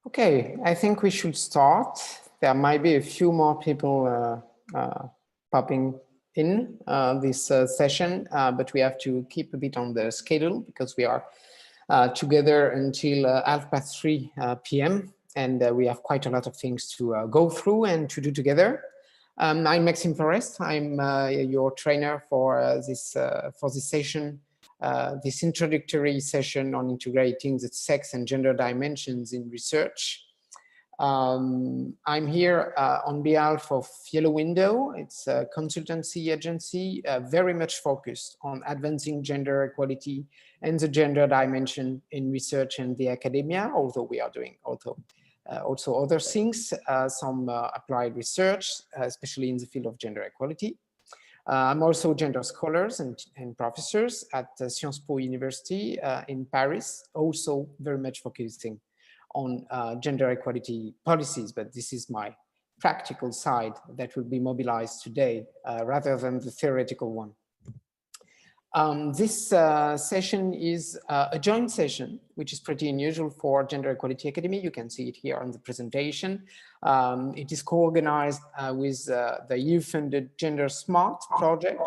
Okay, I think we should start. There might be a few more people popping in this session, but we have to keep a bit on the schedule because we are together until 3:30 p.m. and we have quite a lot of things to go through and to do together. I'm Maxime Forest. I'm your trainer for this session. This introductory session on integrating the sex and gender dimensions in research. I'm here on behalf of Yellow Window. It's a consultancy agency very much focused on advancing gender equality and the gender dimension in research and the academia, although we are doing also other things, some applied research, especially in the field of gender equality. I'm also gender scholars and professors at Sciences Po University in Paris, also very much focusing on gender equality policies, but this is my practical side that will be mobilized today rather than the theoretical one. This session is a joint session, which is pretty unusual for Gender Equality Academy. You can see it here on the presentation. It is co-organized with the EU-funded Gender Smart project,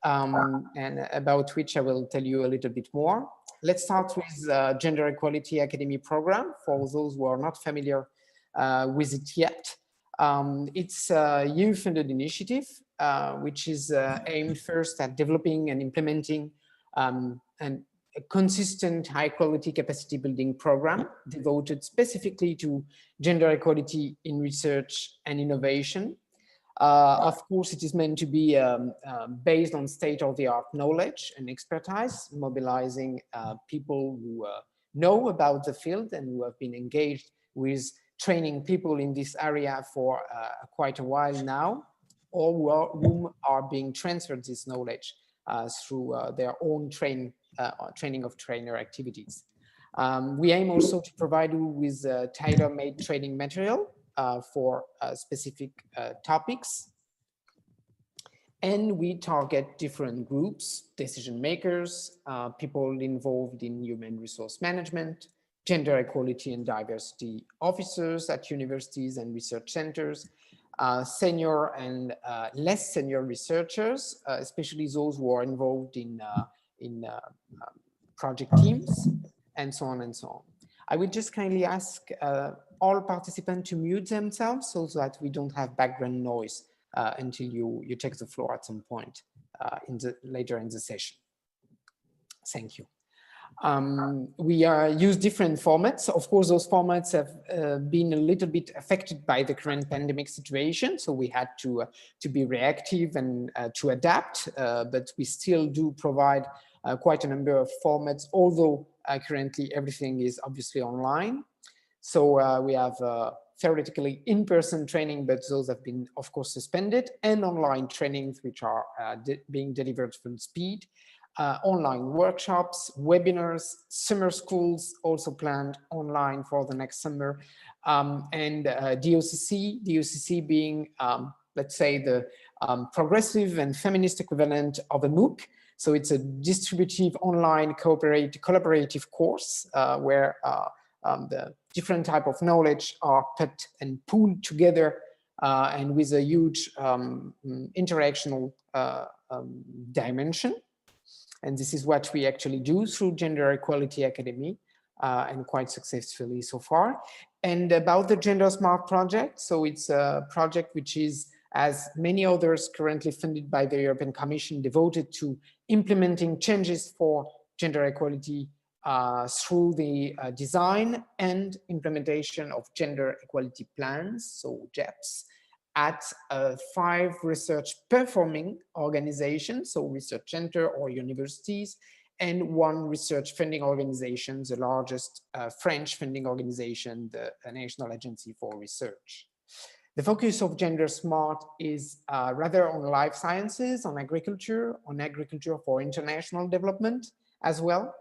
and about which I will tell you a little bit more. Let's start with Gender Equality Academy program, for those who are not familiar with it yet. It's a EU-funded initiative, which is aimed first at developing and implementing a consistent high-quality capacity building program devoted specifically to gender equality in research and innovation. Of course, it is meant to be based on state-of-the-art knowledge and expertise, mobilizing people who know about the field and who have been engaged with training people in this area for quite a while now, or whom are being transferred this knowledge through their own training of trainer activities. We aim also to provide you with tailor-made training material for specific topics. And we target different groups, decision makers, people involved in human resource management, gender equality and diversity officers at universities and research centers, senior and less senior researchers, especially those who are involved in project teams, and so on and so on. I would just kindly ask all participants to mute themselves so that we don't have background noise until you take the floor at some point later in the session. Thank you. We use different formats. Of course, those formats have been a little bit affected by the current pandemic situation, so we had to be reactive and to adapt, but we still do provide quite a number of formats, although currently everything is obviously online. So we have theoretically in-person training, but those have been, of course, suspended, and online trainings, which are being delivered full speed. Online workshops, webinars, summer schools also planned online for the next summer, and DOCC being, let's say, the progressive and feminist equivalent of a MOOC. So it's a distributive online collaborative course where the different type of knowledge are put and pooled together and with a huge interactional dimension. And this is what we actually do through Gender Equality Academy, and quite successfully so far. And about the Gender Smart project, so it's a project which is, as many others currently funded by the European Commission, devoted to implementing changes for gender equality through the design and implementation of gender equality plans, so GEPs, at 5 research performing organizations, so research center or universities, and 1 research funding organization, the largest French funding organization, the National Agency for Research. The focus of Gender Smart is rather on life sciences, on agriculture for international development as well.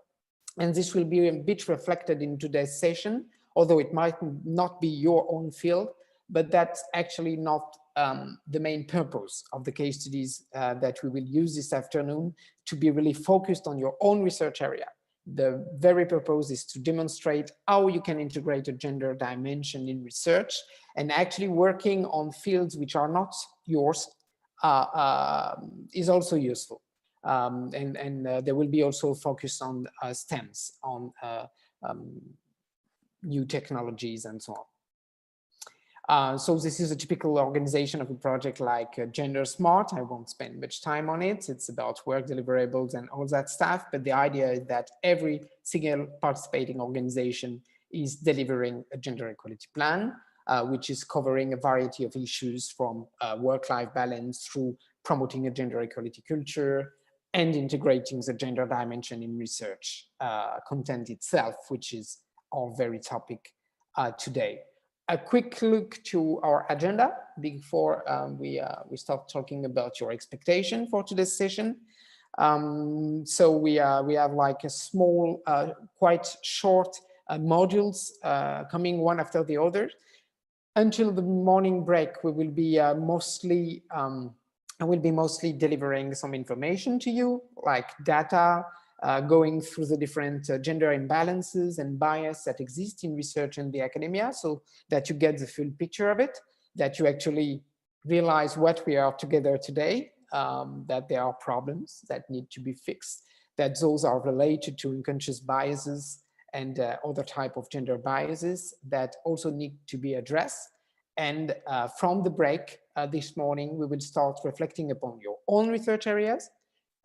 And this will be a bit reflected in today's session, although it might not be your own field, but that's actually not the main purpose of the case studies that we will use this afternoon, to be really focused on your own research area. The very purpose is to demonstrate how you can integrate a gender dimension in research, and actually working on fields which are not yours is also useful. There will be also focus on STEMs, on new technologies and so on. So this is a typical organization of a project like Gender Smart. I won't spend much time on it. It's about work deliverables and all that stuff. But the idea is that every single participating organization is delivering a gender equality plan, which is covering a variety of issues from work-life balance through promoting a gender equality culture and integrating the gender dimension in research content itself, which is our very topic today. A quick look to our agenda before we start talking about your expectation for today's session. So we have like a small, quite short modules coming one after the other. Until the morning break, we will be mostly delivering some information to you, like data, going through the different gender imbalances and bias that exist in research and the academia, so that you get the full picture of it, that you actually realize what we are together today, that there are problems that need to be fixed, that those are related to unconscious biases and other type of gender biases that also need to be addressed. And from the break this morning, we will start reflecting upon your own research areas,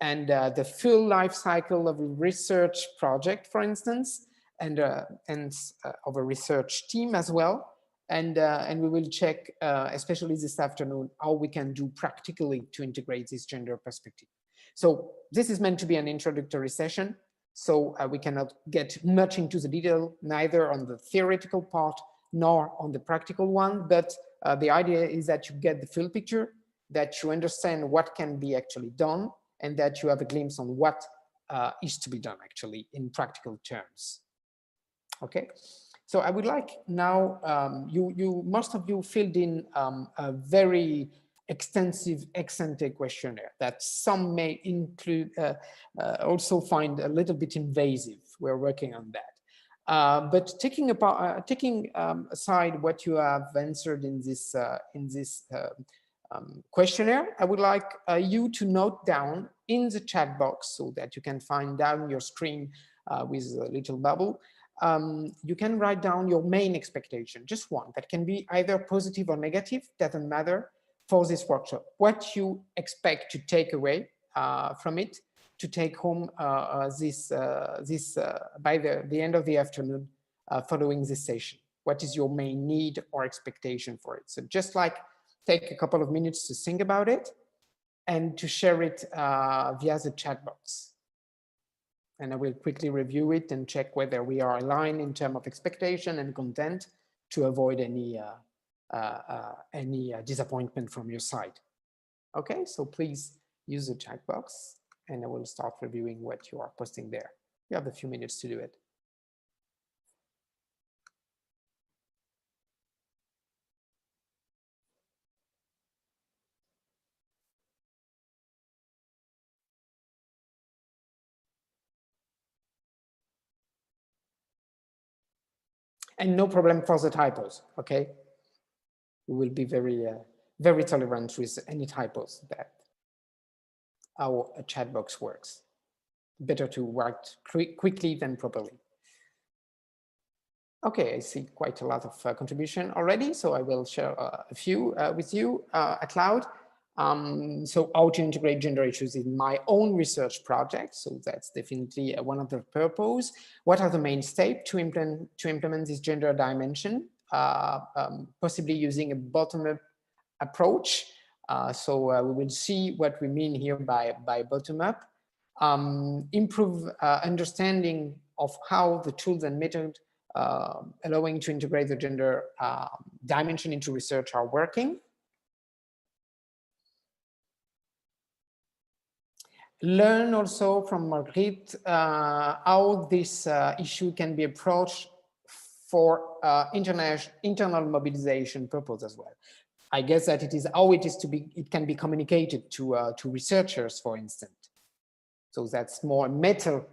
and the full life cycle of a research project, for instance, and of a research team as well. And we will check, especially this afternoon, how we can do practically to integrate this gender perspective. So this is meant to be an introductory session, so we cannot get much into the detail, neither on the theoretical part nor on the practical one, but the idea is that you get the full picture, that you understand what can be actually done, and that you have a glimpse on what is to be done actually in practical terms. Okay, so I would like now, most of you filled in a very extensive ex-ante questionnaire that some may include, also find a little bit invasive. We're working on that. But taking aside what you have answered in this questionnaire, I would like you to note down in the chat box, so that you can find down your screen with a little bubble. You can write down your main expectation, just one, that can be either positive or negative, doesn't matter, for this workshop. What you expect to take away from it, to take home by the end of the afternoon following this session. What is your main need or expectation for it? So just like take a couple of minutes to think about it and to share it via the chat box. And I will quickly review it and check whether we are aligned in terms of expectation and content to avoid any disappointment from your side. Okay, so please use the chat box and I will start reviewing what you are posting there. You have a few minutes to do it. And no problem for the typos, okay? We will be very, very tolerant with any typos. That how a chat box works. Better to write quickly than properly. Okay, I see quite a lot of contribution already, so I will share a few with you out loud. So how to integrate gender issues in my own research project. So that's definitely one of the purpose. What are the main steps to implement this gender dimension? Possibly using a bottom-up approach. So we will see what we mean here by bottom-up. Improve understanding of how the tools and methods allowing to integrate the gender dimension into research are working. Learn also from Marguerite how this issue can be approached for internal mobilization purpose as well. I guess that it is how it can be communicated to researchers, for instance. So that's more meta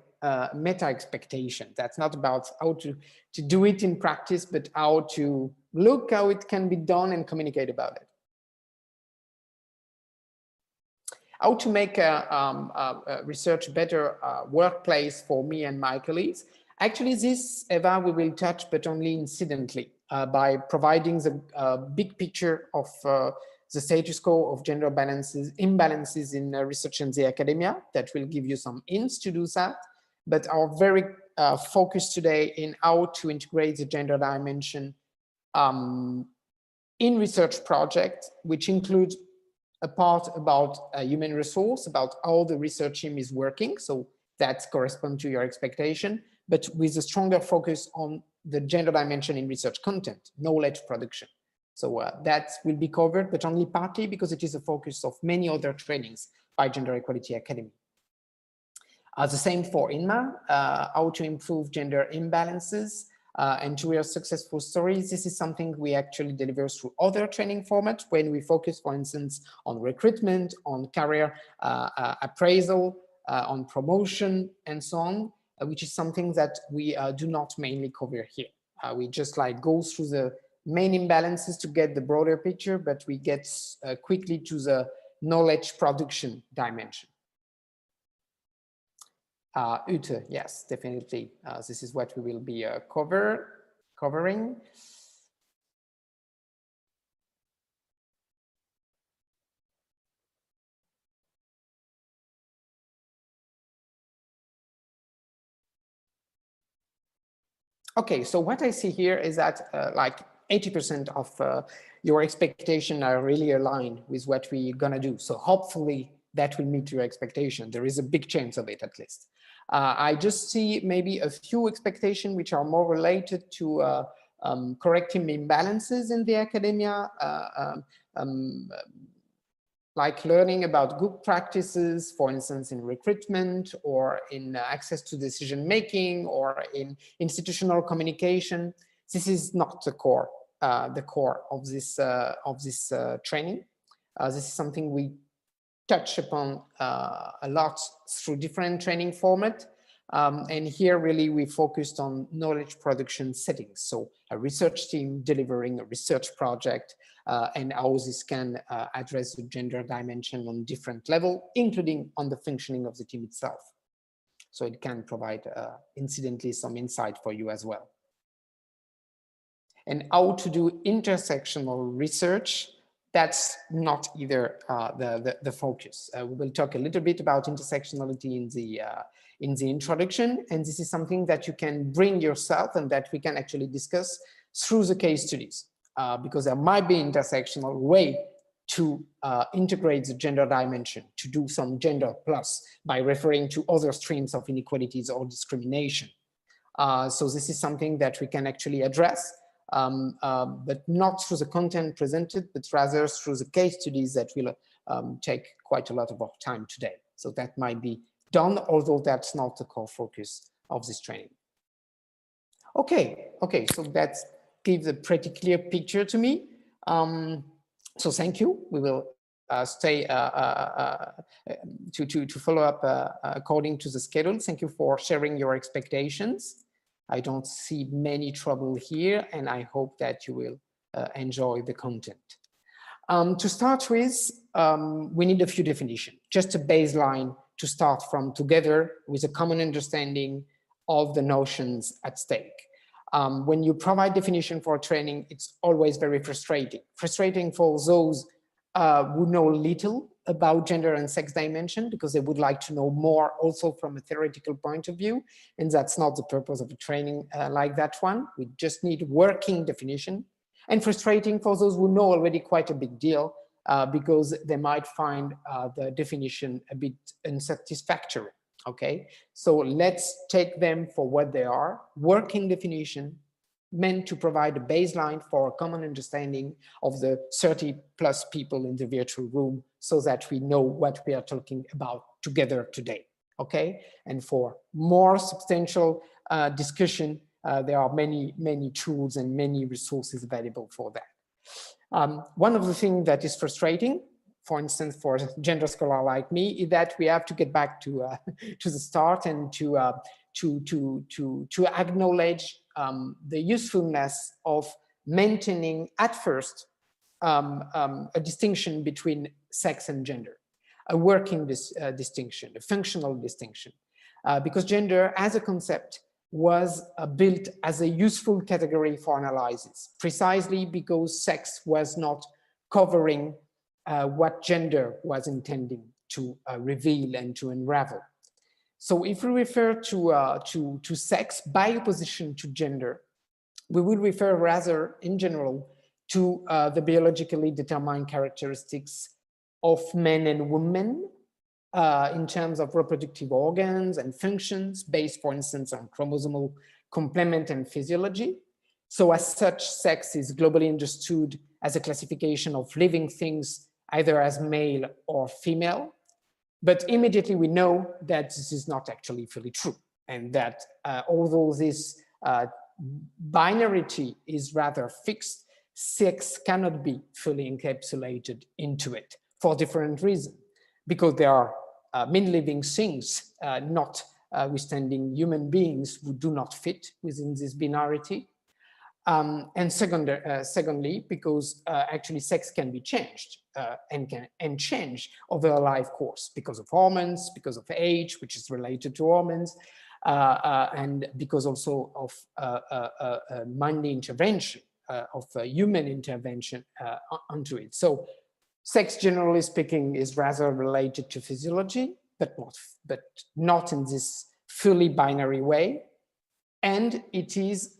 meta expectation. That's not about how to do it in practice, but how to look how it can be done and communicate about it. How to make a research better workplace for me and my colleagues. Actually, this, Eva, we will touch, but only incidentally, by providing the big picture of the status quo of gender imbalances in research in the academia. That will give you some hints to do that. But our very focus today in how to integrate the gender dimension in research projects, which includes a part about human resource, about how the research team is working. So that corresponds to your expectation, but with a stronger focus on the gender dimension in research content, knowledge production. So that will be covered, but only partly because it is a focus of many other trainings by Gender Equality Academy. The same for INMA, how to improve gender imbalances and to real successful stories. This is something we actually deliver through other training formats when we focus, for instance, on recruitment, on career appraisal, on promotion, and so on, which is something that we do not mainly cover here. We just like go through the main imbalances to get the broader picture, but we get quickly to the knowledge production dimension. Ute, yes, definitely. This is what we will be covering. Okay, so what I see here is that like 80% of your expectation are really aligned with what we're gonna do. So hopefully that will meet your expectation. There is a big chance of it, at least. I just see maybe a few expectations which are more related to correcting imbalances in the academia, like learning about good practices, for instance, in recruitment or in access to decision-making or in institutional communication. This is not the core of this training. This is something we touch upon a lot through different training formats. And here really we focused on knowledge production settings. So a research team delivering a research project and how this can address the gender dimension on different levels, including on the functioning of the team itself. So it can provide incidentally some insight for you as well. And how to do intersectional research, that's not either the focus. We will talk a little bit about intersectionality in the introduction, and this is something that you can bring yourself and that we can actually discuss through the case studies, because there might be intersectional way to integrate the gender dimension, to do some gender plus by referring to other streams of inequalities or discrimination. So this is something that we can actually address. But not through the content presented, but rather through the case studies that will take quite a lot of our time today. So that might be done, although that's not the core focus of this training. Okay, so that gives a pretty clear picture to me. So thank you. We will stay to follow up according to the schedule. Thank you for sharing your expectations. I don't see many trouble here, and I hope that you will enjoy the content. To start with, we need a few definitions, just a baseline to start from together with a common understanding of the notions at stake. When you provide definition for training, it's always very frustrating. Frustrating for those who know little about gender and sex dimension, because they would like to know more also from a theoretical point of view. And that's not the purpose of a training like that one. We just need working definition. And frustrating for those who know already quite a big deal, because they might find the definition a bit unsatisfactory. Okay, so let's take them for what they are, working definition, meant to provide a baseline for a common understanding of the 30+ people in the virtual room so that we know what we are talking about together today, okay? And for more substantial discussion, there are many tools and many resources available for that. One of the things that is frustrating for instance, for a gender scholar like me, is that we have to get back to to the start and to acknowledge the usefulness of maintaining at first a distinction between sex and gender, a working distinction, a functional distinction, because gender as a concept was built as a useful category for analysis, precisely because sex was not covering what gender was intending to reveal and to unravel. So if we refer to sex by opposition to gender, we will refer rather in general to the biologically determined characteristics of men and women in terms of reproductive organs and functions based, for instance, on chromosomal complement and physiology. So as such, sex is globally understood as a classification of living things, either as male or female. But immediately we know that this is not actually fully true, and that although this binarity is rather fixed, sex cannot be fully encapsulated into it for different reasons, because there are many living things, notwithstanding human beings, who do not fit within this binarity. And secondly, because actually sex can be changed and change over a life course because of hormones, because of age, which is related to hormones, and because also of money intervention, of human intervention onto it. So sex, generally speaking, is rather related to physiology, but not in this fully binary way. And it is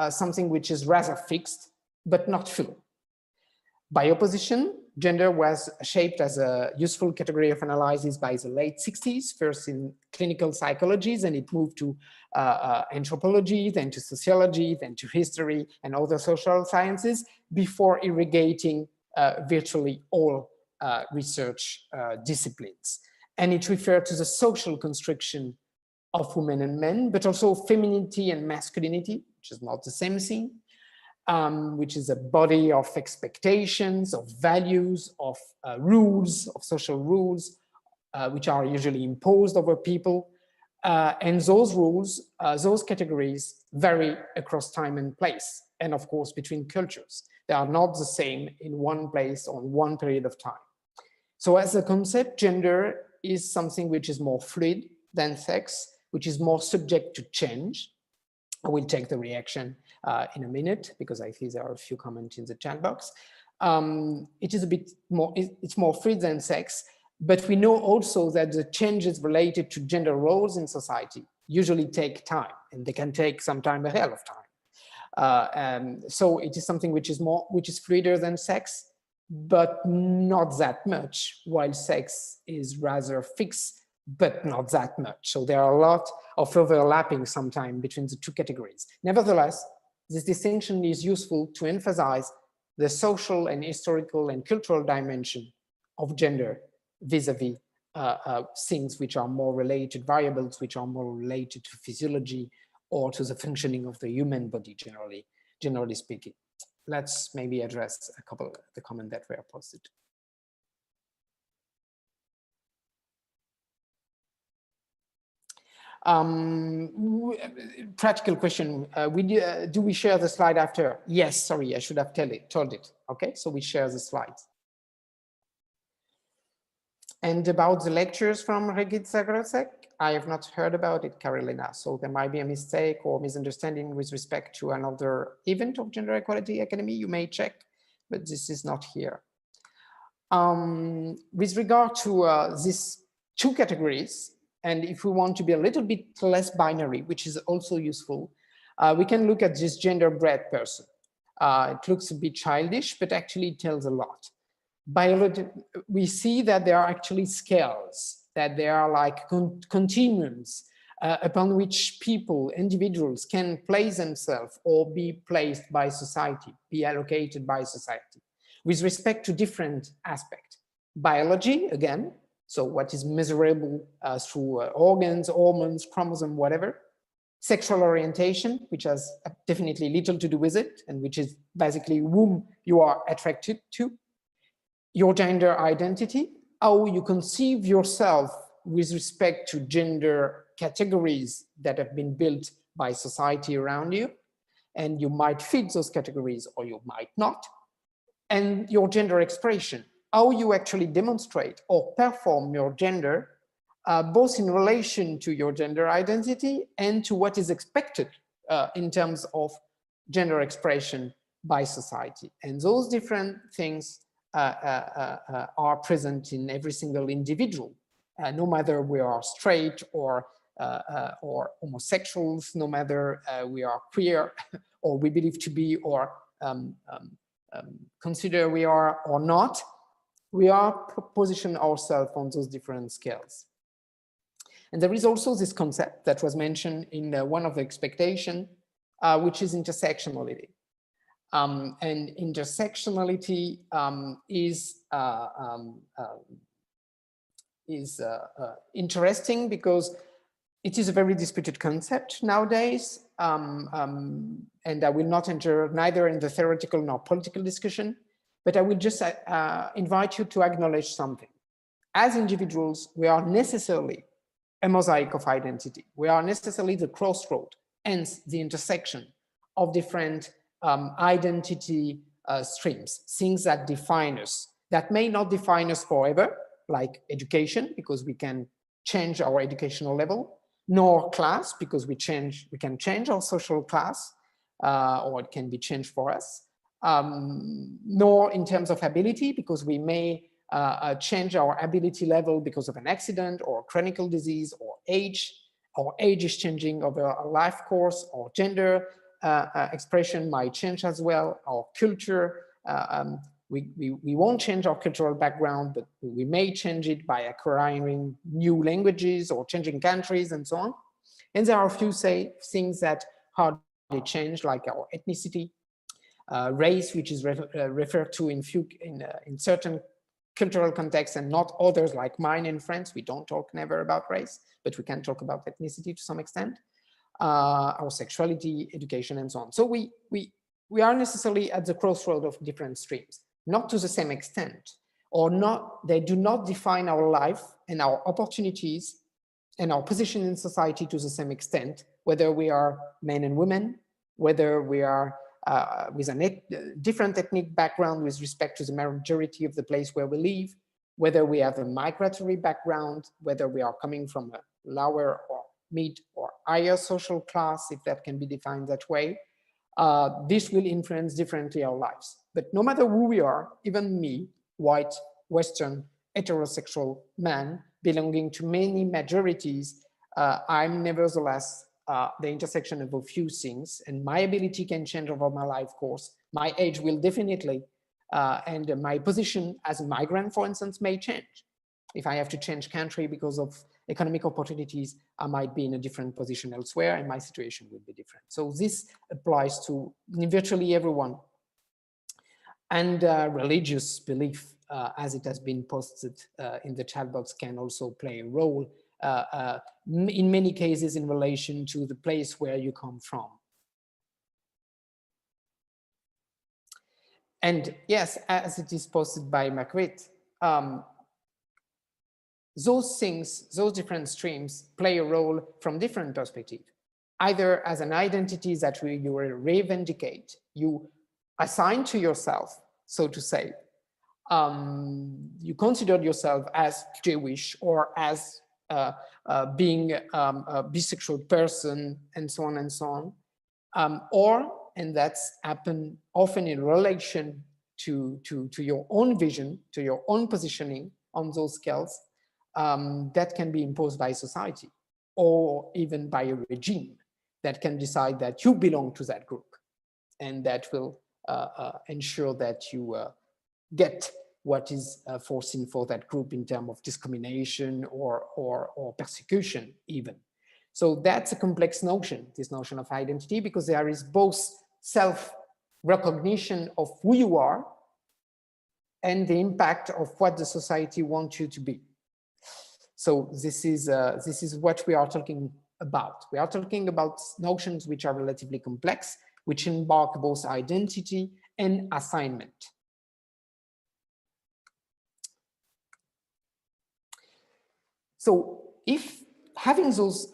something which is rather fixed, but not full. By opposition, gender was shaped as a useful category of analysis by the late 60s, first in clinical psychology, then it moved to anthropology, then to sociology, then to history and other social sciences, before irrigating virtually all research disciplines. And it referred to the social construction of women and men, but also femininity and masculinity, which is not the same thing, which is a body of expectations, of values, of rules, of social rules, which are usually imposed over people. And those rules, those categories vary across time and place, and of course between cultures. They are not the same in one place on one period of time. So as a concept, gender is something which is more fluid than sex, which is more subject to change. I will take the reaction in a minute, because I see there are a few comments in the chat box. It is a bit more, it's more fluid than sex, but we know also that the changes related to gender roles in society usually take time, and they can take sometimes a hell of time. So it is something which is fluider than sex, but not that much, while sex is rather fixed, but not that much. So there are a lot of overlapping sometimes between the two categories. Nevertheless, this distinction is useful to emphasize the social and historical and cultural dimension of gender vis-a-vis things which are more related, variables which are more related to physiology or to the functioning of the human body, generally speaking. Let's maybe address a couple of the comments that were posted. Practical question, do we share the slide after? Yes, sorry, I should have told it. Okay, so we share the slides. And about the lectures from Regit Zagrosek, I have not heard about it, Carolina. So there might be a mistake or misunderstanding with respect to another event of Gender Equality Academy. You may check, but this is not here. With regard to these two categories, and if we want to be a little bit less binary, which is also useful, we can look at this gender-bred person. It looks a bit childish, but actually it tells a lot. We see that there are actually scales, that there are like continuums upon which people, individuals can place themselves or be placed by society, be allocated by society, with respect to different aspects. Biology, again, so what is measurable through organs, hormones, chromosome, whatever. Sexual orientation, which has definitely little to do with it, and which is basically whom you are attracted to. your gender identity, how you conceive yourself with respect to gender categories that have been built by society around you, and you might fit those categories or you might not, and your gender expression, how you actually demonstrate or perform your gender, both in relation to your gender identity and to what is expected in terms of gender expression by society. And those different things are present in every single individual, no matter we are straight or homosexuals, no matter we are queer or we believe to be or consider we are or not, we are position ourselves on those different scales. And there is also this concept that was mentioned in one of the expectations, which is intersectionality. And intersectionality is interesting because it is a very disputed concept nowadays, and I will not enter neither in the theoretical nor political discussion, but I will just invite you to acknowledge something. As individuals, we are necessarily a mosaic of identity. We are necessarily the crossroad, hence the intersection of different identity streams, things that define us, that may not define us forever, like education, because we can change our educational level, nor class, because we can change our social class, or it can be changed for us, nor in terms of ability, because we may change our ability level because of an accident or chronic disease or age. Our age is changing over a life course, or gender expression might change as well, our culture. We won't change our cultural background, but we may change it by acquiring new languages or changing countries and so on. And there are a few things that hardly change, like our ethnicity, race, which is referred to in certain cultural contexts and not others, like mine in France. We don't talk never about race, but we can talk about ethnicity to some extent, our sexuality, education, and so on. So we are necessarily at the crossroad of different streams, not to the same extent, or not, they do not define our life and our opportunities and our position in society to the same extent, whether we are men and women, whether we are with a different ethnic background with respect to the majority of the place where we live, whether we have a migratory background, whether we are coming from a lower or mid or higher social class, if that can be defined that way. This will influence differently our lives. But no matter who we are, even me, white, Western, heterosexual man, belonging to many majorities, I'm nevertheless the intersection of a few things, and my ability can change over my life course. My age will definitely, and my position as a migrant, for instance, may change. If I have to change country because of economic opportunities, I might be in a different position elsewhere and my situation will be different. So this applies to virtually everyone. And religious belief, as it has been posted in the chat box, can also play a role in many cases in relation to the place where you come from. And yes, as it is posted by Margaret, those things, those different streams play a role from different perspectives, either as an identity that you reivindicate, you assign to yourself, so to say. You consider yourself as Jewish or as being a bisexual person, and so on and so on. And that's happened often in relation to your own vision, to your own positioning on those scales, that can be imposed by society or even by a regime that can decide that you belong to that group, and that will ensure that you get what is foreseen for that group in terms of discrimination or persecution even. So that's a complex notion, this notion of identity, because there is both self-recognition of who you are and the impact of what the society wants you to be. So this is what we are talking about. We are talking about notions which are relatively complex, which embark both identity and assignment. So if having those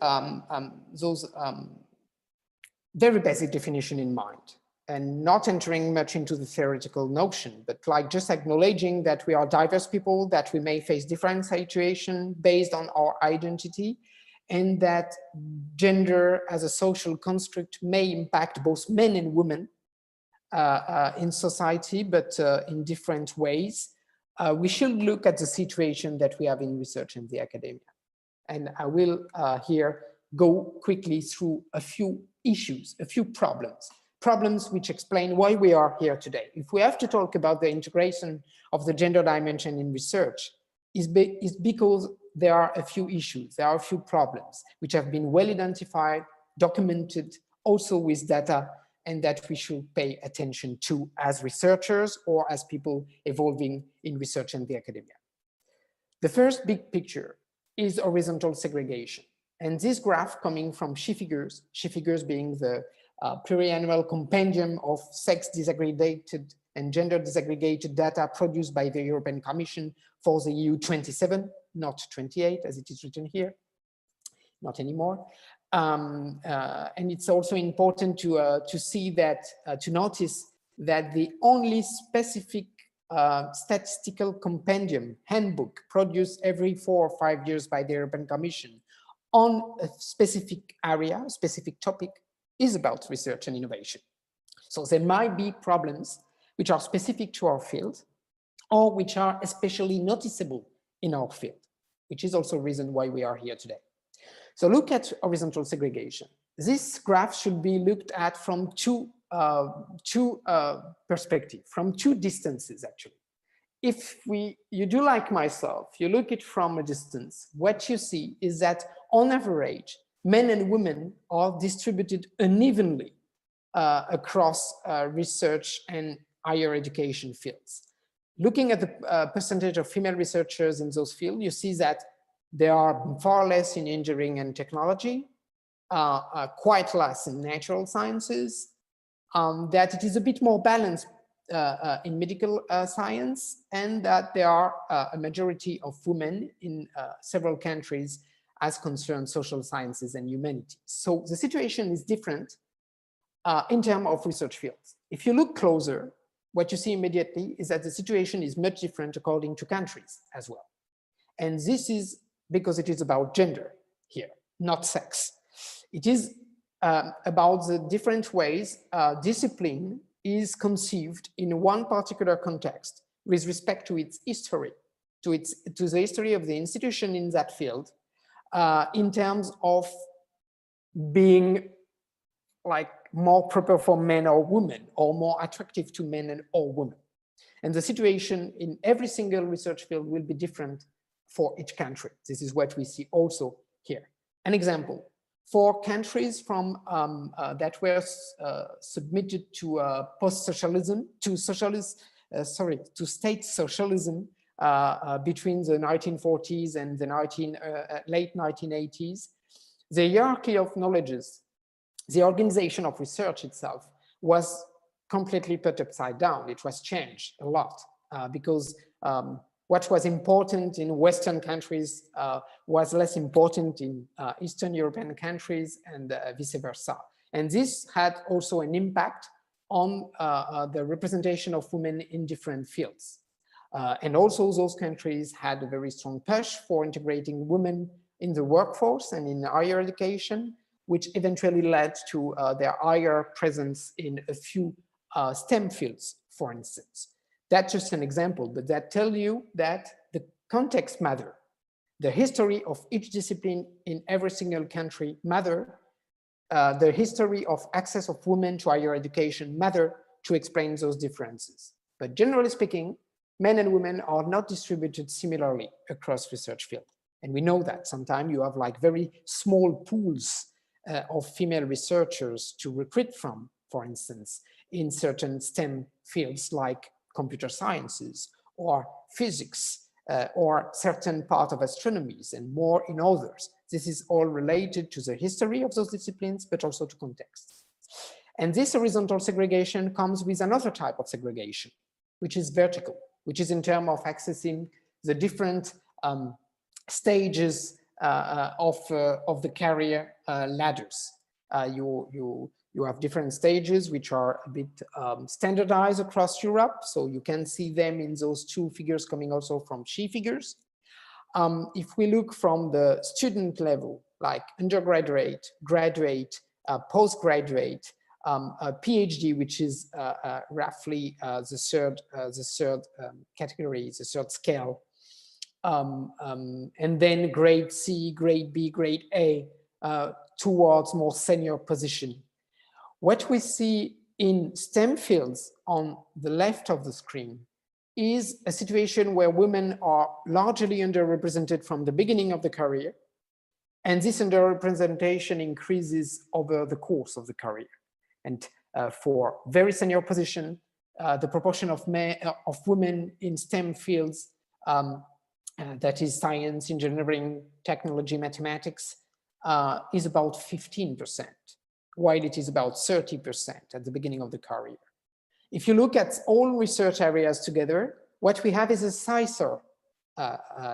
very basic definition in mind, and not entering much into the theoretical notion, but like just acknowledging that we are diverse people, that we may face different situations based on our identity, and that gender as a social construct may impact both men and women in society, but in different ways. We should look at the situation that we have in research and the academia. And I will here go quickly through a few issues, a few problems which explain why we are here today. If we have to talk about the integration of the gender dimension in research, is because there are a few issues, there are a few problems which have been well identified, documented, also with data, and that we should pay attention to as researchers or as people evolving in research and the academia. The first big picture is horizontal segregation. And this graph coming from SheFigures being the pluriannual compendium of sex disaggregated and gender disaggregated data produced by the European Commission for the EU 27, not 28 as it is written here, not anymore. And it's also important to see that, to notice that the only specific statistical compendium handbook produced every 4 or 5 years by the European Commission on a specific area, a specific topic, is about research and innovation. So there might be problems which are specific to our field or which are especially noticeable in our field, which is also a reason why we are here today. So look at horizontal segregation. This graph should be looked at from two perspectives, from two distances actually. If you do like myself, you look at it from a distance, what you see is that on average, men and women are distributed unevenly across research and higher education fields. Looking at the percentage of female researchers in those fields, you see that there are far less in engineering and technology, quite less in natural sciences, that it is a bit more balanced in medical science, and that there are a majority of women in several countries as concerns social sciences and humanities. So the situation is different in terms of research fields. If you look closer, what you see immediately is that the situation is much different according to countries as well. And this is because it is about gender here, not sex. It is about the different ways discipline is conceived in one particular context with respect to its history, to the history of the institution in that field, in terms of being like more proper for men or women, or more attractive to men and or women. And the situation in every single research field will be different for each country. This is what we see also here. An example, for countries from that were submitted to post-socialism, to state socialism between the 1940s and the late 1980s, the hierarchy of knowledges, the organization of research itself was completely put upside down. It was changed a lot because what was important in Western countries was less important in Eastern European countries, and vice versa. And this had also an impact on the representation of women in different fields. And also those countries had a very strong push for integrating women in the workforce and in higher education, which eventually led to their higher presence in a few STEM fields, for instance. That's just an example, but that tells you that the context matters. The history of each discipline in every single country matter. The history of access of women to higher education matter to explain those differences. But generally speaking, men and women are not distributed similarly across research fields. And we know that sometimes you have like very small pools of female researchers to recruit from, for instance, in certain STEM fields like computer sciences or physics or certain part of astronomies, and more in others. This is all related to the history of those disciplines, but also to context. And this horizontal segregation comes with another type of segregation, which is vertical, which is in terms of accessing the different stages of the career ladders. You have different stages which are a bit standardized across Europe. So you can see them in those two figures coming also from SHE figures. If we look from the student level, like undergraduate, graduate, postgraduate, a PhD, which is roughly the third category, the third scale, and then grade C, grade B, grade A, towards more senior position. What we see in STEM fields on the left of the screen is a situation where women are largely underrepresented from the beginning of the career, and this underrepresentation increases over the course of the career. And for very senior position, the proportion of women in STEM fields, that is science, engineering, technology, mathematics, is about 15%, while it is about 30% at the beginning of the career. If you look at all research areas together, what we have is a scissor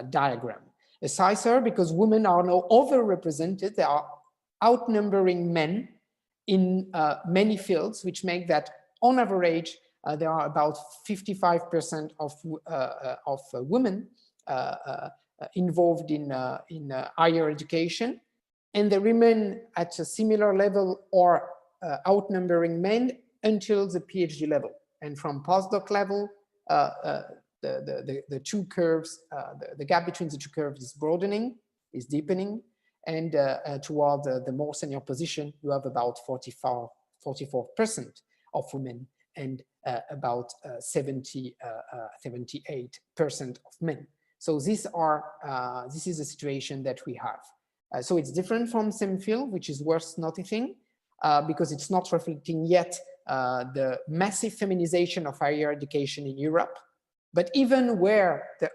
diagram. A scissor because women are now overrepresented, they are outnumbering men in many fields, which make that on average, there are about 55% of women involved in higher education, and they remain at a similar level or outnumbering men until the PhD level. And from postdoc level, the two curves, the gap between the two curves is broadening, is deepening, and toward the more senior position, you have about 44% of women and about 78% of men. So this is the situation that we have. So it's different from STEM field, which is worth noticing because it's not reflecting yet the massive feminization of higher education in Europe. But even where the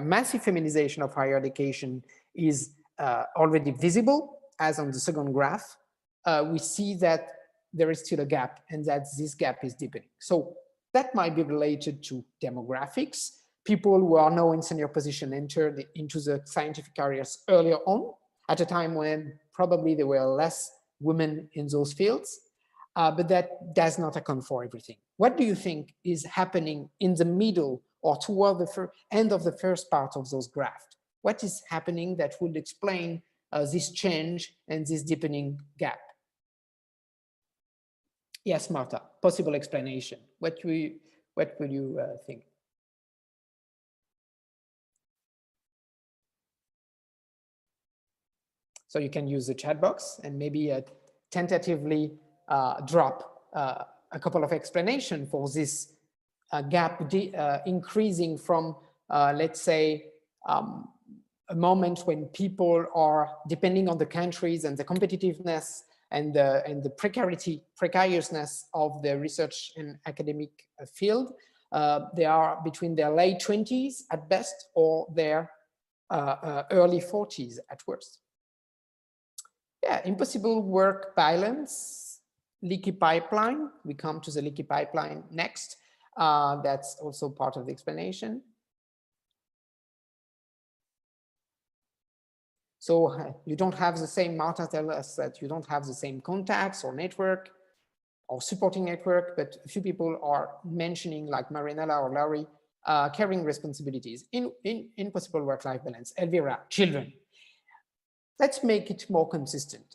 massive feminization of higher education is already visible, as on the second graph, we see that there is still a gap and that this gap is deepening. So that might be related to demographics. People who are now in senior position entered into the scientific careers earlier on, at a time when probably there were less women in those fields, but that does not account for everything. What do you think is happening in the middle or toward the end of the first part of those graphs? What is happening that would explain this change and this deepening gap? Yes, Martha, possible explanation. What would you think? So you can use the chat box and maybe tentatively drop a couple of explanations for this gap increasing from, let's say, a moment when people are, depending on the countries and the competitiveness and the precariousness of the research and academic field, they are between their late 20s at best or their early 40s at worst. Yeah, impossible work balance, leaky pipeline. We come to the leaky pipeline next. That's also part of the explanation. So you don't have the same, Martha tells us that you don't have the same contacts or network or supporting network, but a few people are mentioning, like Marinella or Larry, carrying responsibilities in impossible work-life balance. Elvira, children. Let's make it more consistent.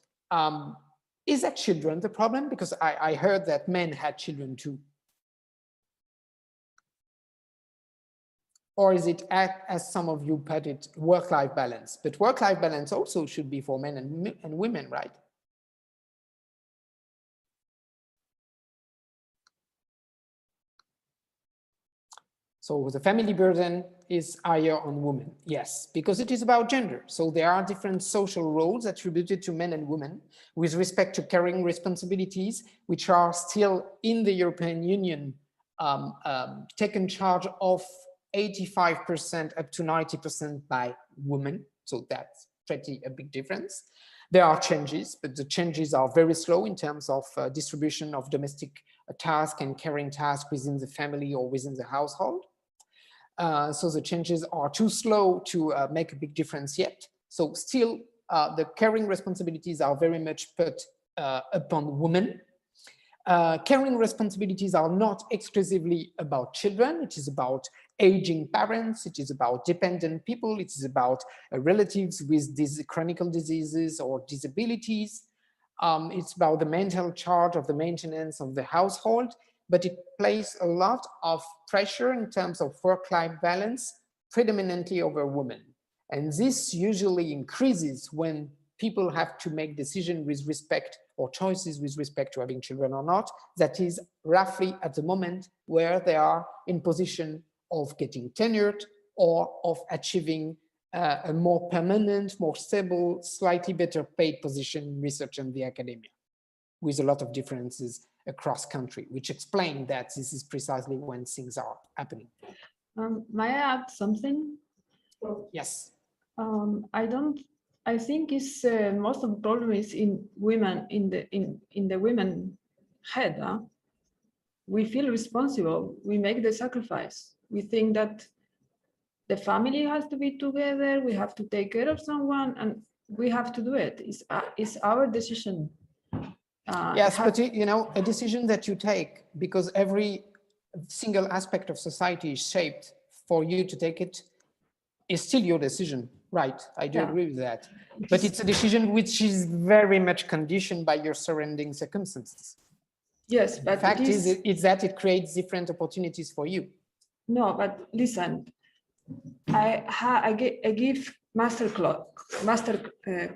Is that children the problem? Because I heard that men had children too. Or is it, as some of you put it, work-life balance? But work-life balance also should be for men and women, right? So the family burden is higher on women, yes, because it is about gender. So there are different social roles attributed to men and women with respect to carrying responsibilities, which are still in the European Union taken charge of 85% up to 90% by women. So that's pretty a big difference. There are changes, but the changes are very slow in terms of distribution of domestic tasks and caring tasks within the family or within the household. So the changes are too slow to make a big difference yet. So still, the caring responsibilities are very much put upon women. Caring responsibilities are not exclusively about children. It is about aging parents. It is about dependent people. It is about relatives with these chronic diseases or disabilities. It's about the mental charge of the maintenance of the household, but it places a lot of pressure in terms of work-life balance, predominantly over women. And this usually increases when people have to make decisions with respect or choices with respect to having children or not. That is roughly at the moment where they are in position of getting tenured or of achieving a more permanent, more stable, slightly better paid position in research and the academia, with a lot of differences across country, which explain that this is precisely when things are happening. May I add something? Yes. I think it's most of the problem is in women, in the women head. Huh? We feel responsible. We make the sacrifice. We think that the family has to be together. We have to take care of someone, and we have to do it. It's our decision. Yes, but you know, a decision that you take because every single aspect of society is shaped for you to take it is still your decision, right? I do agree with that. But it's a decision which is very much conditioned by your surrounding circumstances. Yes, but the fact is that it creates different opportunities for you. No, but listen, I give master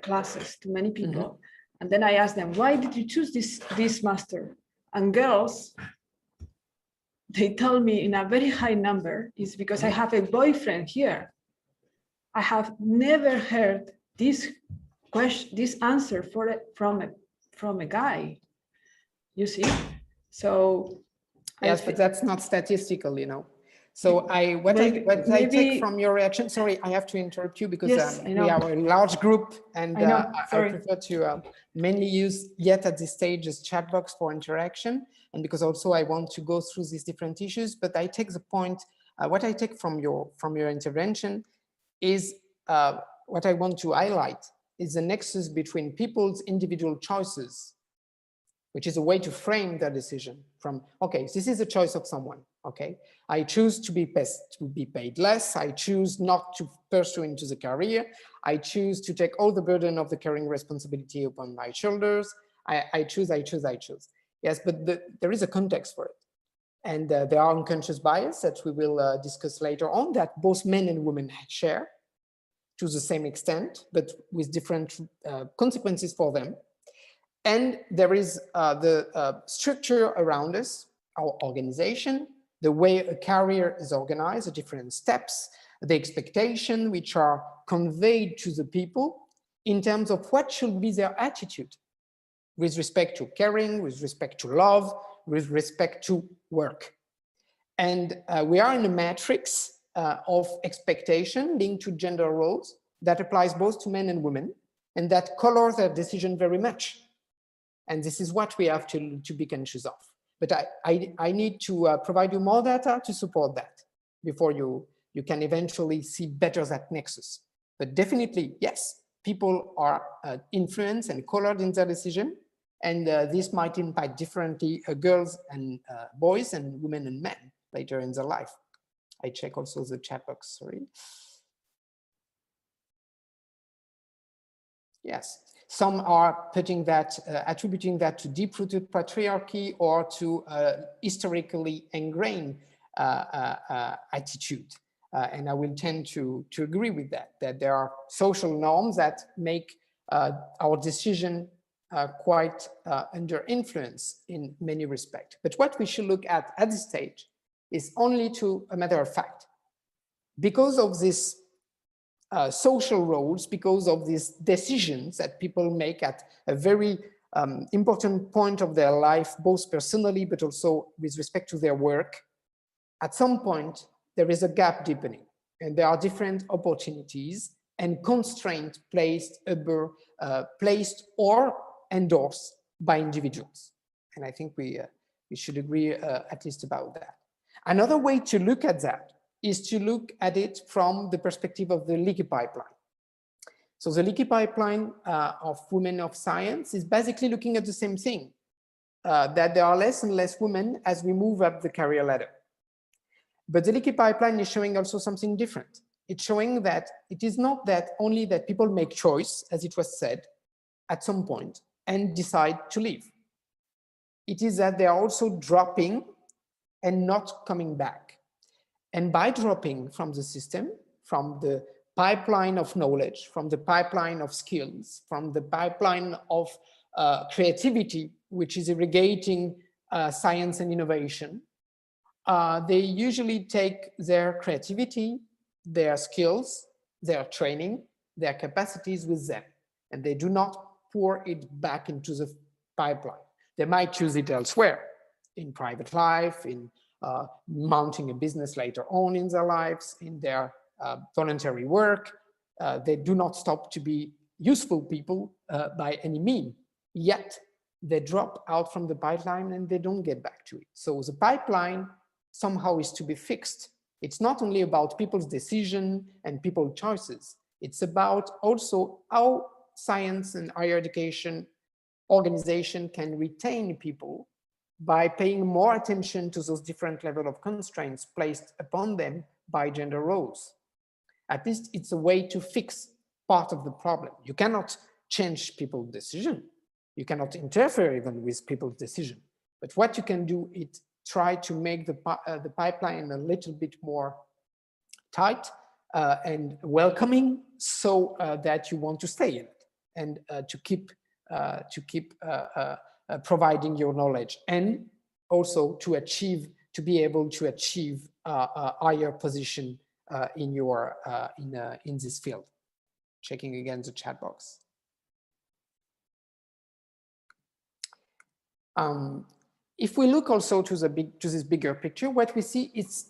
classes to many people, and then I ask them, why did you choose this master? And girls, they tell me in a very high number is because I have a boyfriend here. I have never heard this question, this answer from a guy. You see, so yes, but that's not statistical, you know. So what I take from your reaction. Sorry, I have to interrupt you because yes, we are a large group, and I prefer to mainly use yet at this stage as chat box for interaction, and because also I want to go through these different issues. But I take the point. What I take from your intervention is what I want to highlight is the nexus between people's individual choices, which is a way to frame their decision from, okay, this is a choice of someone, okay? I choose to be paid less. I choose not to pursue into the career. I choose to take all the burden of the caring responsibility upon my shoulders. I choose. Yes, but there is a context for it. And there are unconscious bias that we will discuss later on that both men and women share to the same extent, but with different consequences for them. And there is the structure around us, our organization, the way a career is organized, the different steps, the expectation which are conveyed to the people in terms of what should be their attitude with respect to caring, with respect to love, with respect to work. And we are in a matrix of expectation linked to gender roles that applies both to men and women, and that colors their decision very much. And this is what we have to be conscious of. But I need to provide you more data to support that before you can eventually see better that nexus. But definitely, yes, people are influenced and colored in their decision. And this might impact differently girls and boys and women and men later in their life. I check also the chat box, sorry. Yes, some are putting that, attributing that to deep-rooted patriarchy or to historically ingrained attitude. And I will tend to agree with that there are social norms that make our decision quite under influence in many respects. But what we should look at this stage is only to a matter of fact. Because of this social roles, because of these decisions that people make at a very important point of their life, both personally, but also with respect to their work, at some point, there is a gap deepening, and there are different opportunities and constraints placed or endorsed by individuals. And I think we should agree at least about that. Another way to look at that is to look at it from the perspective of the leaky pipeline. So the leaky pipeline of women of science is basically looking at the same thing, that there are less and less women as we move up the career ladder. But the leaky pipeline is showing also something different. It's showing that it is not that only that people make choice, as it was said, at some point and decide to leave. It is that they are also dropping and not coming back. And by dropping from the system, from the pipeline of knowledge, from the pipeline of skills, from the pipeline of creativity, which is irrigating science and innovation, they usually take their creativity, their skills, their training, their capacities with them, and they do not pour it back into the pipeline. They might choose it elsewhere, in private life, in mounting a business later on in their lives, in their voluntary work. They do not stop to be useful people by any means, yet they drop out from the pipeline and they don't get back to it. So the pipeline somehow is to be fixed. It's not only about people's decision and people's choices. It's about also how science and higher education organization can retain people by paying more attention to those different levels of constraints placed upon them by gender roles. At least it's a way to fix part of the problem. You cannot change people's decision. You cannot interfere even with people's decision. But what you can do is try to make the pipeline a little bit more tight and welcoming, so that you want to stay in it and to keep providing your knowledge, and also to be able to achieve a higher position in this field. Checking again the chat box. If we look also to this bigger picture, what we see is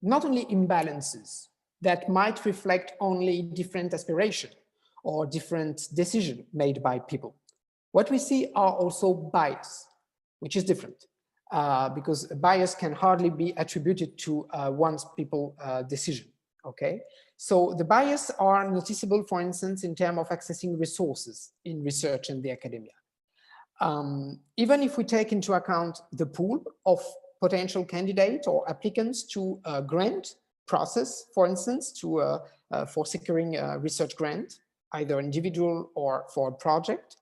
not only imbalances that might reflect only different aspiration or different decision made by people. What we see are also bias, which is different, because bias can hardly be attributed to one's people decision, okay? So the bias are noticeable, for instance, in terms of accessing resources in research and the academia. Even if we take into account the pool of potential candidates or applicants to a grant process, for instance, for securing a research grant, either individual or for a project,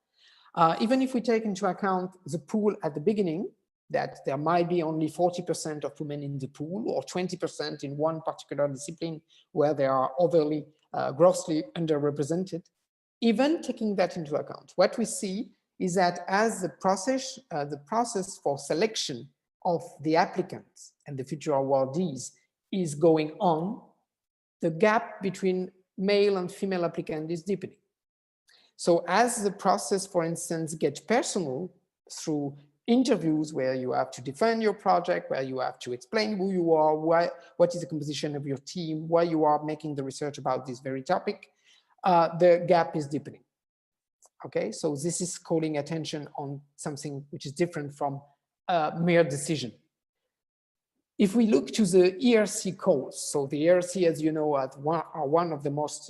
even if we take into account the pool at the beginning, that there might be only 40% of women in the pool or 20% in one particular discipline where they are overly, grossly underrepresented, even taking that into account, what we see is that as the process for selection of the applicants and the future awardees is going on, the gap between male and female applicants is deepening. So as the process, for instance, gets personal through interviews where you have to defend your project, where you have to explain who you are, what is the composition of your team, why you are making the research about this very topic, the gap is deepening. Okay, so this is calling attention on something which is different from a mere decision. If we look to the ERC calls, so the ERC, as you know, are one of the most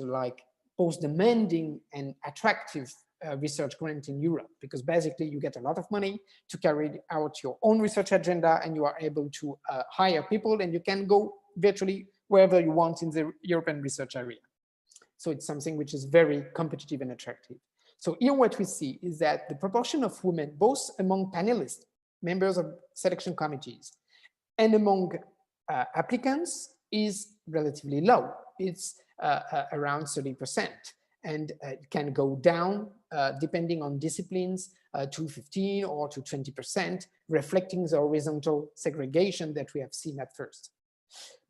demanding and attractive research grant in Europe, because basically you get a lot of money to carry out your own research agenda, and you are able to hire people, and you can go virtually wherever you want in the European research area. So it's something which is very competitive and attractive. So here what we see is that the proportion of women, both among panelists, members of selection committees, and among applicants is relatively low. It's around 30%, and it can go down depending on disciplines to 15 or to 20%, reflecting the horizontal segregation that we have seen at first.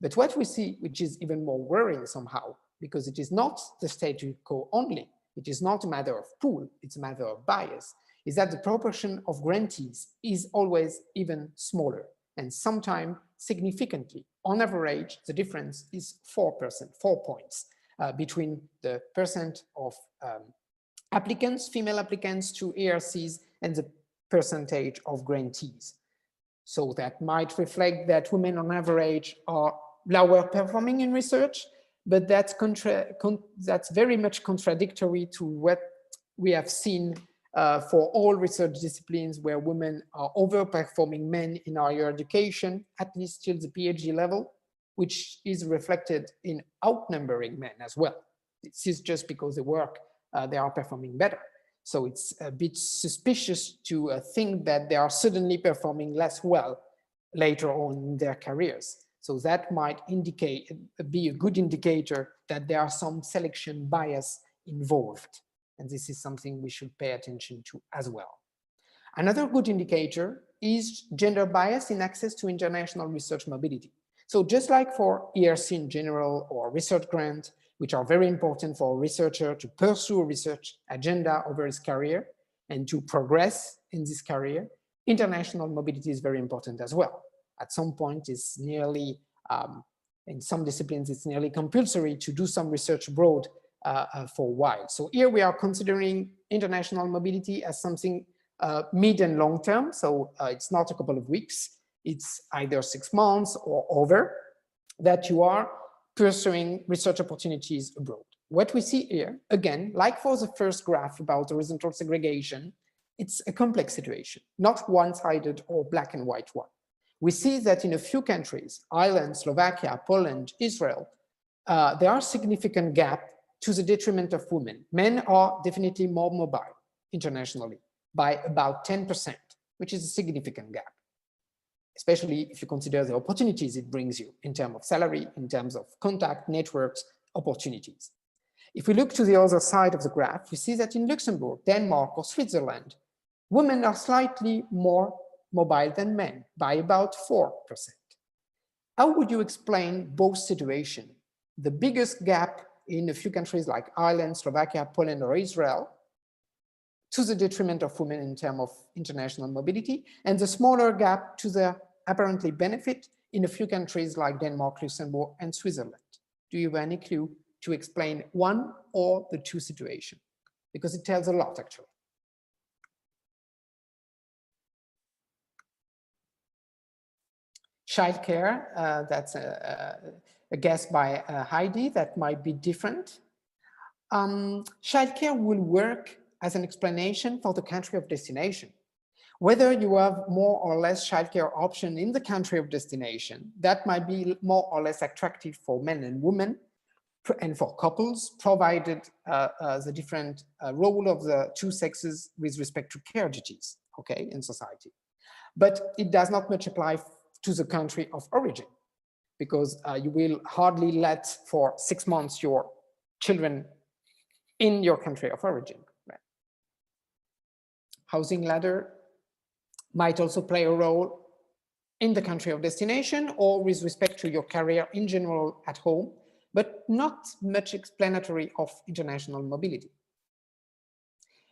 But what we see, which is even more worrying somehow, because it is not the status quo only, it is not a matter of pool, it's a matter of bias, is that the proportion of grantees is always even smaller, and sometimes significantly. On average, the difference is 4%, 4 points between the percent of applicants, female applicants to ERCs, and the percentage of grantees. So that might reflect that women on average are lower performing in research, but that's very much contradictory to what we have seen for all research disciplines where women are overperforming men in higher education, at least till the PhD level, which is reflected in outnumbering men as well. This is just because they work, they are performing better. So it's a bit suspicious to think that they are suddenly performing less well later on in their careers. So that might be a good indicator that there are some selection bias involved. And this is something we should pay attention to as well. Another good indicator is gender bias in access to international research mobility. So just like for ERC in general or research grant, which are very important for a researcher to pursue a research agenda over his career and to progress in this career, international mobility is very important as well. At some point, it's nearly, in some disciplines, it's nearly compulsory to do some research abroad for a while. So here we are considering international mobility as something mid and long term. So it's not a couple of weeks. It's either 6 months or over that you are pursuing research opportunities abroad. What we see here, again, like for the first graph about horizontal segregation, it's a complex situation, not one-sided or black and white one. We see that in a few countries, Ireland, Slovakia, Poland, Israel, there are significant gaps to the detriment of women. Men are definitely more mobile internationally by about 10%, which is a significant gap, especially if you consider the opportunities it brings you in terms of salary, in terms of contact, networks, opportunities. If we look to the other side of the graph, we see that in Luxembourg, Denmark, or Switzerland, women are slightly more mobile than men by about 4%. How would you explain both situations? The biggest gap in a few countries like Ireland, Slovakia, Poland, or Israel, to the detriment of women in terms of international mobility, and the smaller gap to the apparently benefit in a few countries like Denmark, Luxembourg, and Switzerland. Do you have any clue to explain one or the two situations? Because it tells a lot, actually. Childcare, that's a guess by Heidi, that might be different. Childcare will work as an explanation for the country of destination. Whether you have more or less childcare option in the country of destination, that might be more or less attractive for men and women and for couples, provided the different role of the two sexes with respect to care duties, okay, in society. But it does not much apply to the country of origin, because you will hardly let for 6 months your children in your country of origin. Right? Housing ladder might also play a role in the country of destination or with respect to your career in general at home, but not much explanatory of international mobility.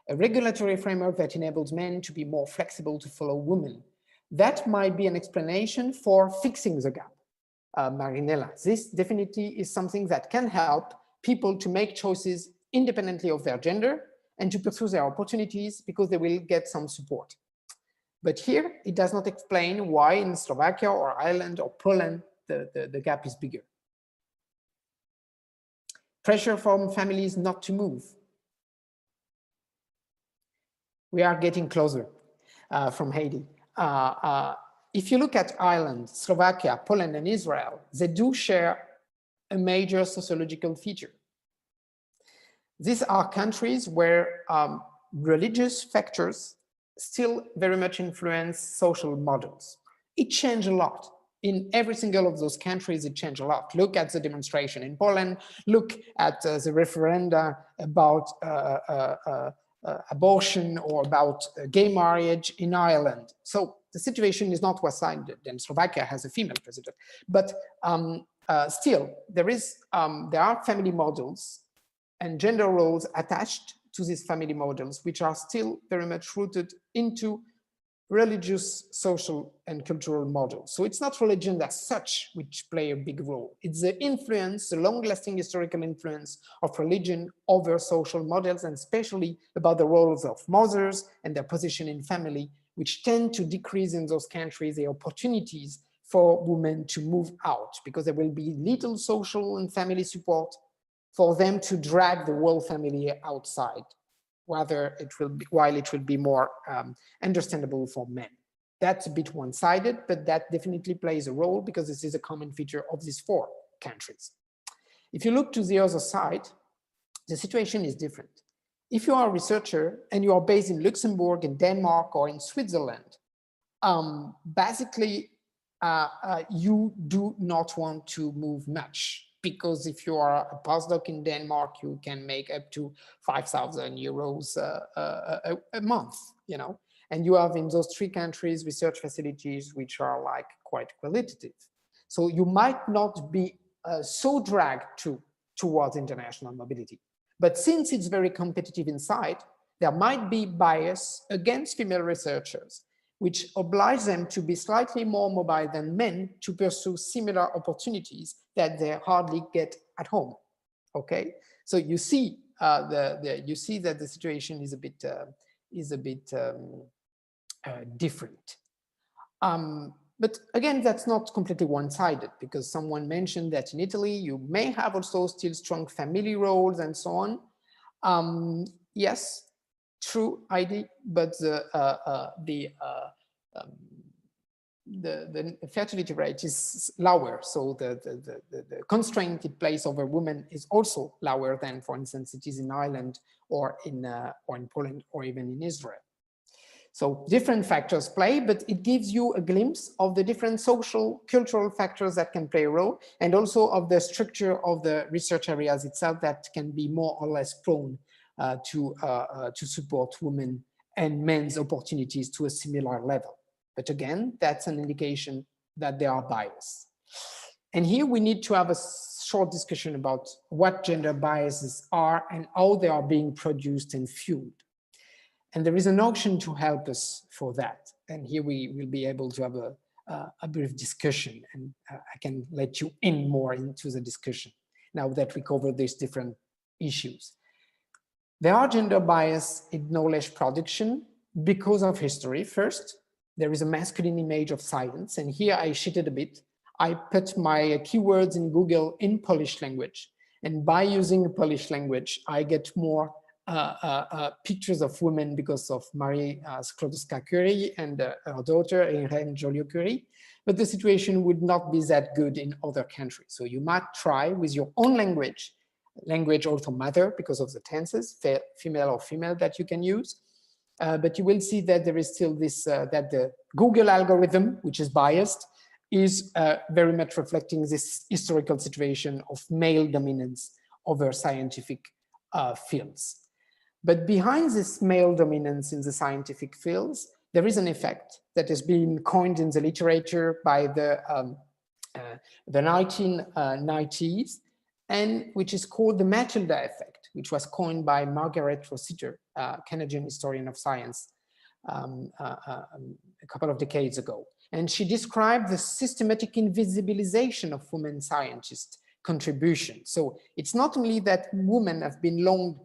A regulatory framework that enables men to be more flexible to follow women, that might be an explanation for fixing the gap. Marinella, this definitely is something that can help people to make choices independently of their gender and to pursue their opportunities because they will get some support. But here, it does not explain why in Slovakia or Ireland or Poland, the gap is bigger. Pressure from families not to move. We are getting closer from Haiti. If you look at Ireland, Slovakia, Poland, and Israel, they do share a major sociological feature. These are countries where religious factors still very much influence social models. It changed a lot. In every single of those countries, it changed a lot. Look at the demonstration in Poland, look at the referenda about abortion or about gay marriage in Ireland. So the situation is not one-sided, and Slovakia has a female president. But still, there are family models and gender roles attached to these family models, which are still very much rooted into religious, social, and cultural models. So it's not religion as such which play a big role. It's the influence, the long-lasting historical influence of religion over social models, and especially about the roles of mothers and their position in family, which tend to decrease in those countries the opportunities for women to move out because there will be little social and family support for them to drag the whole family outside, while it will be more understandable for men. That's a bit one-sided, but that definitely plays a role because this is a common feature of these 4 countries. If you look to the other side, the situation is different. If you are a researcher and you are based in Luxembourg, in Denmark, or in Switzerland, basically, you do not want to move much, because if you are a postdoc in Denmark, you can make up to 5,000 euros a month, you know, and you have in those 3 countries research facilities which are like quite qualitative. So you might not be so dragged towards international mobility. But since it's very competitive inside, there might be bias against female researchers, which oblige them to be slightly more mobile than men to pursue similar opportunities that they hardly get at home. Okay, so you see you see that the situation is a bit different. But again, that's not completely one-sided, because someone mentioned that in Italy you may have also still strong family roles and so on. Yes, true ID, but the fertility rate is lower, so the constraint it places over women is also lower than, for instance, it is in Ireland or in Poland or even in Israel. So different factors play, but it gives you a glimpse of the different social, cultural factors that can play a role, and also of the structure of the research areas itself that can be more or less prone to support women and men's opportunities to a similar level. But again, that's an indication that there are bias. And here we need to have a short discussion about what gender biases are and how they are being produced and fueled. And there is an auction to help us for that. And here we will be able to have a brief discussion, and I can let you in more into the discussion now that we cover these different issues. There are gender bias in knowledge production because of history. First, there is a masculine image of science. And here I cheated a bit. I put my keywords in Google in Polish language. And by using Polish language, I get more pictures of women because of Marie Skłodowska-Curie and her daughter, Irene Joliot-Curie. But the situation would not be that good in other countries. So you might try with your own language. Language also matter because of the tenses, female or female, that you can use. But you will see that there is still this, that the Google algorithm, which is biased, is very much reflecting this historical situation of male dominance over scientific fields. But behind this male dominance in the scientific fields, there is an effect that has been coined in the literature by the 1990s, and which is called the Matilda effect, which was coined by Margaret Rossiter, a Canadian historian of science, a couple of decades ago. And she described the systematic invisibilization of women scientists' contribution. So it's not only that women have been long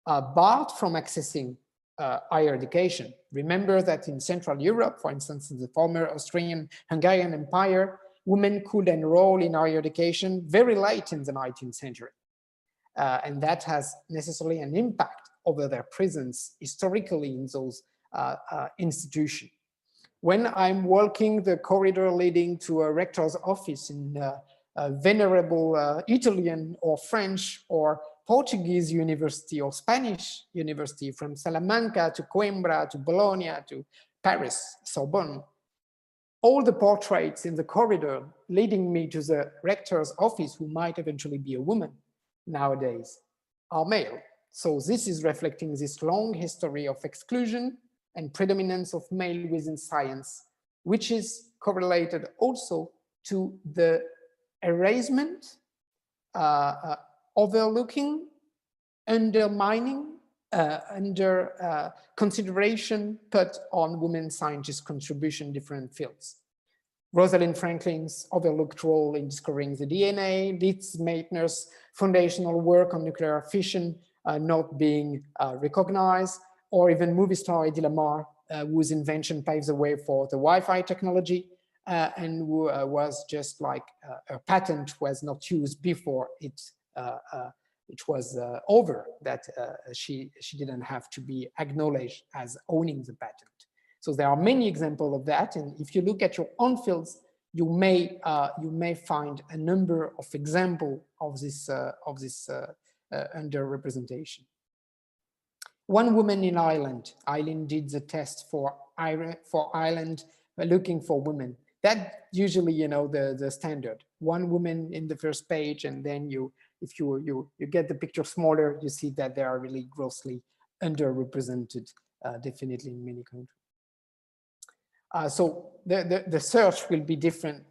barred from accessing higher education. Remember that in Central Europe, for instance, in the former Austrian-Hungarian Empire, women could enroll in higher education very late in the 19th century. And that has necessarily an impact over their presence historically in those institutions. When I'm walking the corridor leading to a rector's office in a venerable Italian or French or Portuguese university or Spanish university, from Salamanca to Coimbra to Bologna to Paris, Sorbonne, all the portraits in the corridor leading me to the rector's office, who might eventually be a woman nowadays, are male. So this is reflecting this long history of exclusion and predominance of male within science, which is correlated also to the erasement, overlooking, undermining, under consideration put on women scientists' contribution in different fields. Rosalind Franklin's overlooked role in discovering the DNA, Liz Meitner's foundational work on nuclear fission not being recognized, or even movie star Eddie Lamar, whose invention paves the way for the Wi-Fi technology, and who was just like a patent was not used before it was over, that she didn't have to be acknowledged as owning the patent. So there are many examples of that, and if you look at your own fields, you may find a number of examples of this underrepresentation. One woman in Ireland did the test for Ireland looking for women. That usually, you know, the standard. One woman in the first page, and then if you get the picture smaller, you see that they are really grossly underrepresented, definitely in many countries. So the search will be different,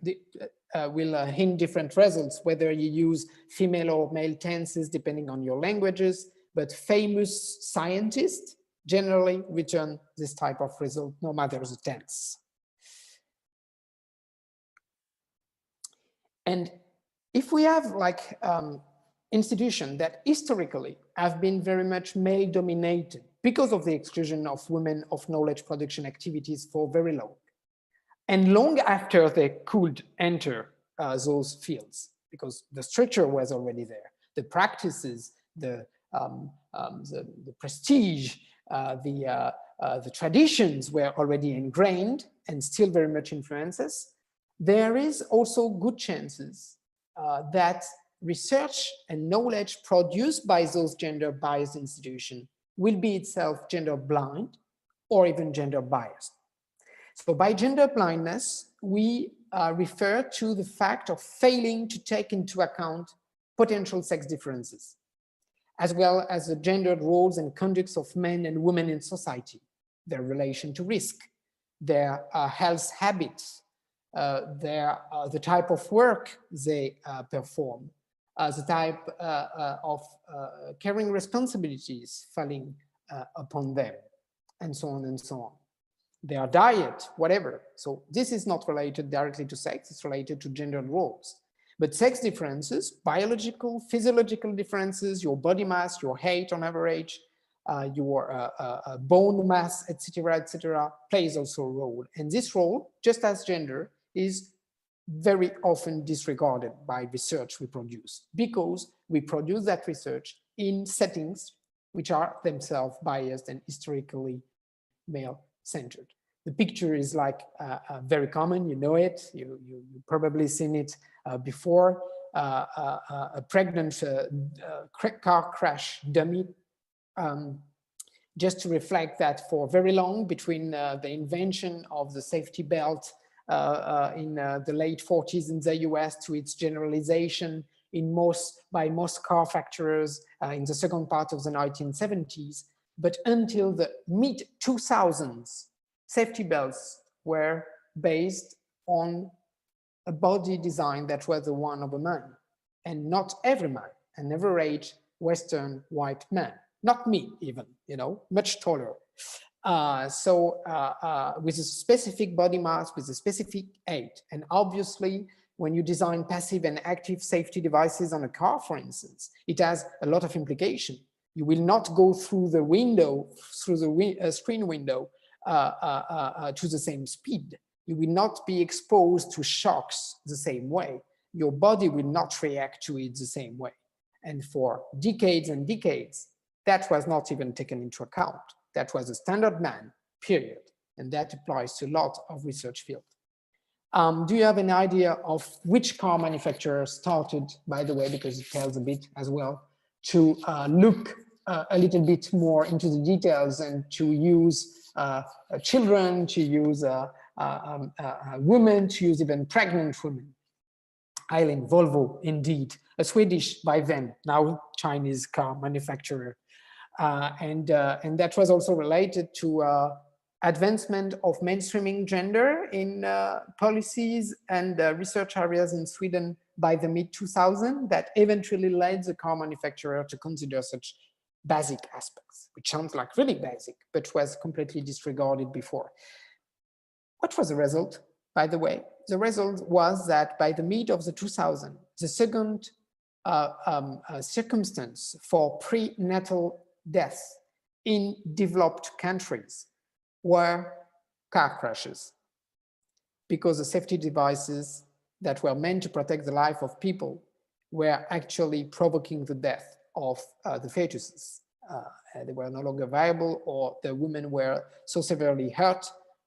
will hint different results, whether you use female or male tenses, depending on your languages, but famous scientists generally return this type of result, no matter the tense. And if we have like institutions that historically have been very much male dominated because of the exclusion of women of knowledge production activities for very long, and long after they could enter those fields, because the structure was already there, the practices, the prestige, the traditions were already ingrained and still very much influences. There is also good chances that research and knowledge produced by those gender biased institutions will be itself gender blind or even gender biased. So by gender blindness, we refer to the fact of failing to take into account potential sex differences, as well as the gendered roles and conducts of men and women in society, their relation to risk, their health habits, the type of work they perform, the type of caring responsibilities falling upon them, and so on and so on. Their diet, whatever. So this is not related directly to sex, it's related to gendered roles. But sex differences, biological, physiological differences, your body mass, your height on average, your bone mass, etc., plays also a role. And this role, just as gender, is very often disregarded by research we produce, because we produce that research in settings which are themselves biased and historically male-centered. The picture is like very common, you know it, you probably seen it before, a pregnant car crash dummy, just to reflect that for very long, between the invention of the safety belt in the late 40s in the US to its generalization by most car manufacturers in the second part of the 1970s, but until the mid-2000s, safety belts were based on a body design that was the one of a man, and not every man, an average Western white man, not me even, you know, much taller. With a specific body mass, with a specific height. And obviously, when you design passive and active safety devices on a car, for instance, it has a lot of implication. You will not go through the window, through the screen window, to the same speed. You will not be exposed to shocks the same way. Your body will not react to it the same way. And for decades and decades, that was not even taken into account. That was a standard man, period. And that applies to a lot of research fields. Do you have an idea of which car manufacturer started, by the way, because it tells a bit as well, to look a little bit more into the details and to use children, to use women, to use even pregnant women? Eileen, Volvo, indeed, a Swedish by then, now Chinese car manufacturer. And that was also related to advancement of mainstreaming gender in policies and research areas in Sweden by the mid-2000s that eventually led the car manufacturer to consider such basic aspects, which sounds like really basic, but was completely disregarded before. What was the result, by the way? The result was that by the mid of the 2000s, the second circumstance for prenatal deaths in developed countries were car crashes. because the safety devices that were meant to protect the life of people were actually provoking the death of the fetuses. They were no longer viable, or the women were so severely hurt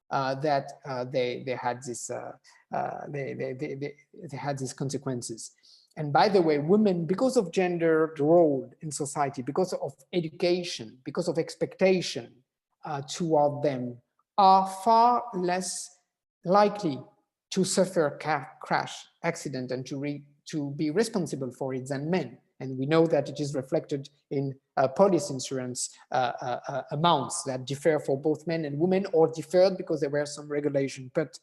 that they had these consequences. And by the way, women, because of gender role in society, because of education, because of expectation toward them, are far less likely to suffer a car crash accident and to be responsible for it than men. And we know that it is reflected in police insurance amounts that differ for both men and women, or differed because there were some regulation, but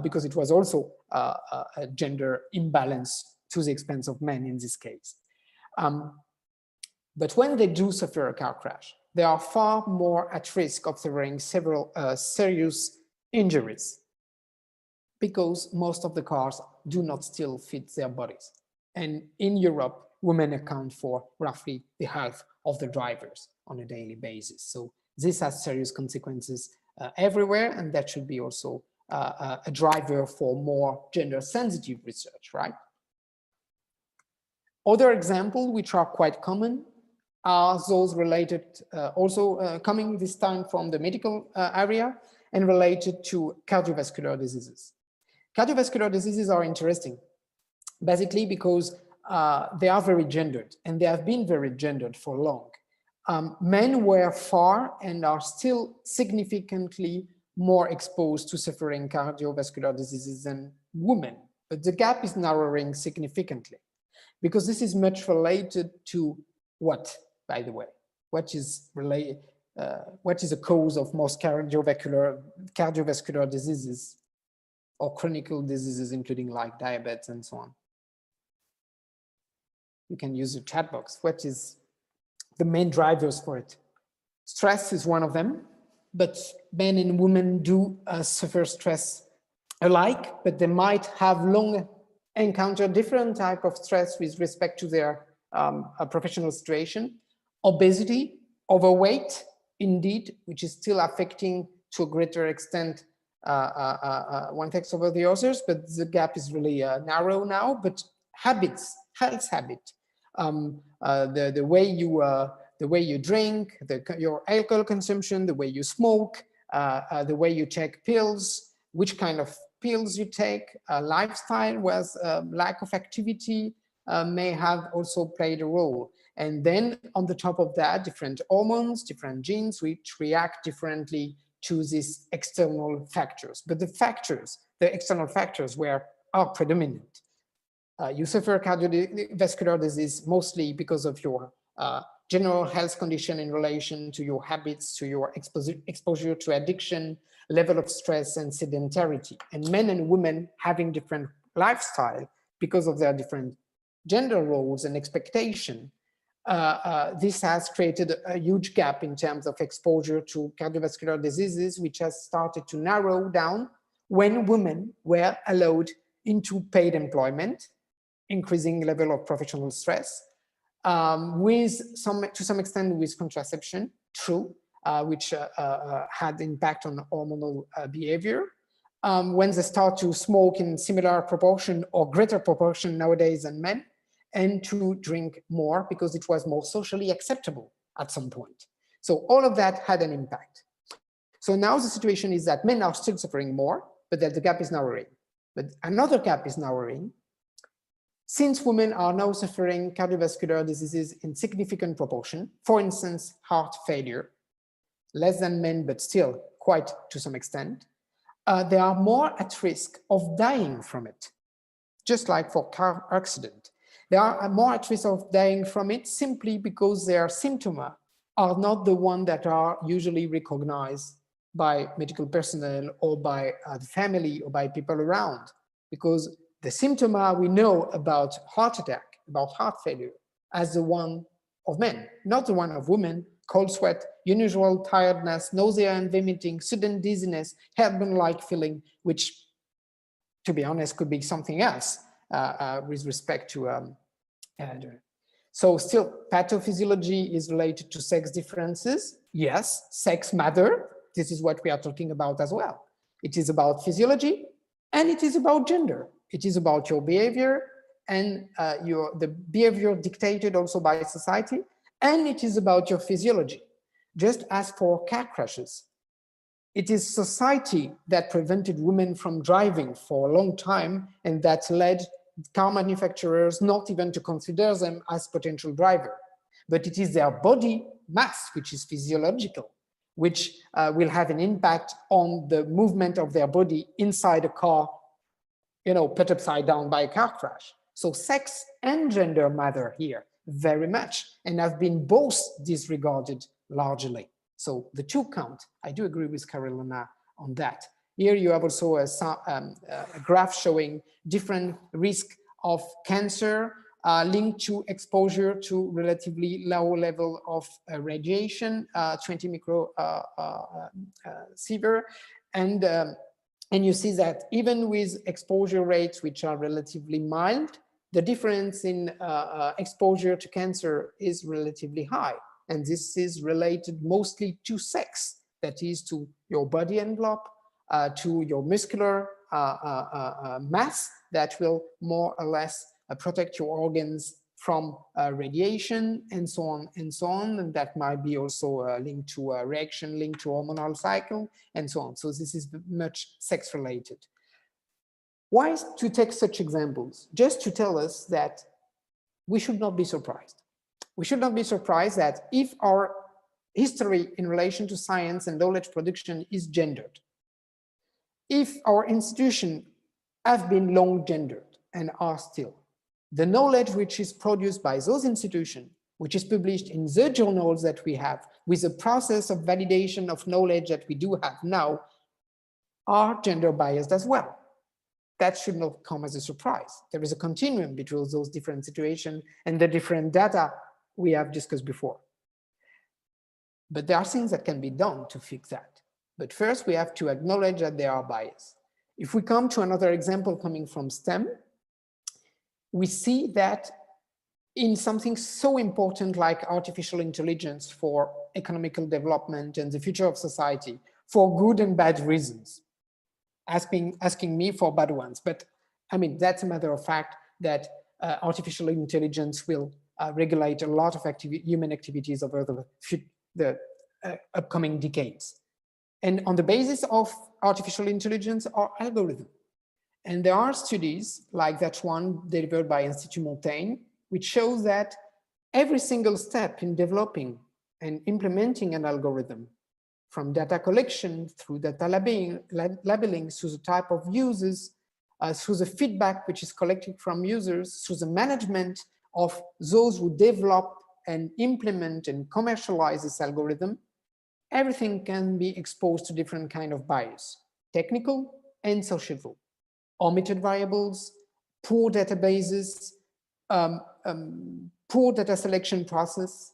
because it was also a gender imbalance to the expense of men in this case. But when they do suffer a car crash, they are far more at risk of suffering several serious injuries, because most of the cars do not still fit their bodies. And in Europe, women account for roughly the half of the drivers on a daily basis. So this has serious consequences everywhere, and that should be also a driver for more gender-sensitive research, right? Other examples which are quite common are those related, coming this time from the medical area and related to cardiovascular diseases. Cardiovascular diseases are interesting, basically because they are very gendered, and they have been very gendered for long. Men were far and are still significantly more exposed to suffering cardiovascular diseases than women, but the gap is narrowing significantly, because this is much related to what, by the way? What is a cause of most cardiovascular diseases or chronic diseases, including like diabetes and so on? You can use the chat box. What is the main drivers for it? Stress is one of them, but men and women do suffer stress alike, but they might have long encountered different type of stress with respect to their professional situation. Obesity, overweight, indeed, which is still affecting to a greater extent one takes over the others, but the gap is really narrow now. But habits, health habit, the way you drink, your alcohol consumption, the way you smoke, the way you take pills, which kind of pills you take, lifestyle with lack of activity may have also played a role. And then on the top of that, different hormones, different genes, which react differently to these external factors. But the external factors are predominant. You suffer cardiovascular disease mostly because of your general health condition in relation to your habits, to your exposure to addiction, level of stress and sedentarity. And men and women having different lifestyle because of their different gender roles and expectation. This has created a huge gap in terms of exposure to cardiovascular diseases, which has started to narrow down when women were allowed into paid employment, increasing level of professional stress, to some extent with contraception, true, which had impact on hormonal behavior. When they start to smoke in similar proportion or greater proportion nowadays than men, and to drink more because it was more socially acceptable at some point. So all of that had an impact. So now the situation is that men are still suffering more, but that the gap is narrowing. But another gap is narrowing, since women are now suffering cardiovascular diseases in significant proportion, for instance, heart failure, less than men, but still quite to some extent, they are more at risk of dying from it, just like for car accident. They are more at risk of dying from it simply because their symptoms are not the ones that are usually recognized by medical personnel or by the family or by people around. Because the symptoms we know about heart attack, about heart failure, as the one of men, not the one of women: cold sweat, unusual tiredness, nausea and vomiting, sudden dizziness, heartburn-like feeling, which, to be honest, could be something else. With respect to so still pathophysiology is related to sex differences. Yes, sex matter. This is what we are talking about as well. It is about physiology, And it is about gender. It is about your behavior and the behavior dictated also by society. And it is about your physiology. Just as for car crashes, it is society that prevented women from driving for a long time, and that led car manufacturers not even to consider them as potential driver. But it is their body mass, which is physiological, which will have an impact on the movement of their body inside a car, put upside down by a car crash. So sex and gender matter here very much, and have been both disregarded largely. So the two count. I do agree with Carolina on that. Here you have also a graph showing different risk of cancer linked to exposure to relatively low level of radiation, 20 microsievert, and you see that even with exposure rates which are relatively mild, the difference in exposure to cancer is relatively high. And this is related mostly to sex, that is to your body envelope, to your muscular mass that will more or less protect your organs from radiation and so on and so on. And that might be also linked to a reaction, linked to hormonal cycle and so on. So this is much sex related. Why to take such examples? Just to tell us that we should not be surprised. We should not be surprised that if our history in relation to science and knowledge production is gendered, if our institutions have been long gendered and are still, the knowledge which is produced by those institutions, which is published in the journals that we have, with the process of validation of knowledge that we do have now, are gender biased as well. That should not come as a surprise. There is a continuum between those different situations and the different data we have discussed before. But there are things that can be done to fix that. But first, we have to acknowledge that there are bias. If we come to another example coming from STEM, we see that in something so important like artificial intelligence for economical development and the future of society, for good and bad reasons, asking me for bad ones. But I mean, that's a matter of fact that artificial intelligence will regulate a lot of human activities over the upcoming decades. And on the basis of artificial intelligence are algorithms. And there are studies like that one delivered by Institut Montaigne, which shows that every single step in developing and implementing an algorithm, from data collection through data labeling, through the type of users, through the feedback which is collected from users, through the management of those who develop and implement and commercialize this algorithm, everything can be exposed to different kind of bias, technical and societal. Omitted variables, poor databases, poor data selection process,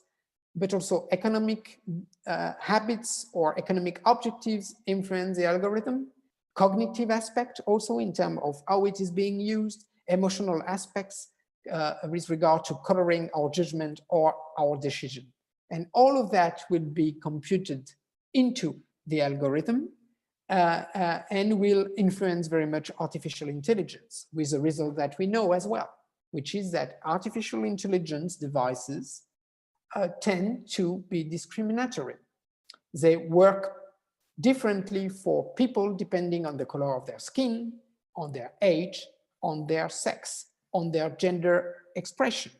but also economic habits or economic objectives influence the algorithm, cognitive aspect also in terms of how it is being used, emotional aspects with regard to coloring our judgment or our decision. And all of that will be computed into the algorithm and will influence very much artificial intelligence, with the result that we know as well, which is that artificial intelligence devices tend to be discriminatory. They work differently for people depending on the color of their skin, on their age, on their sex, on their gender expression,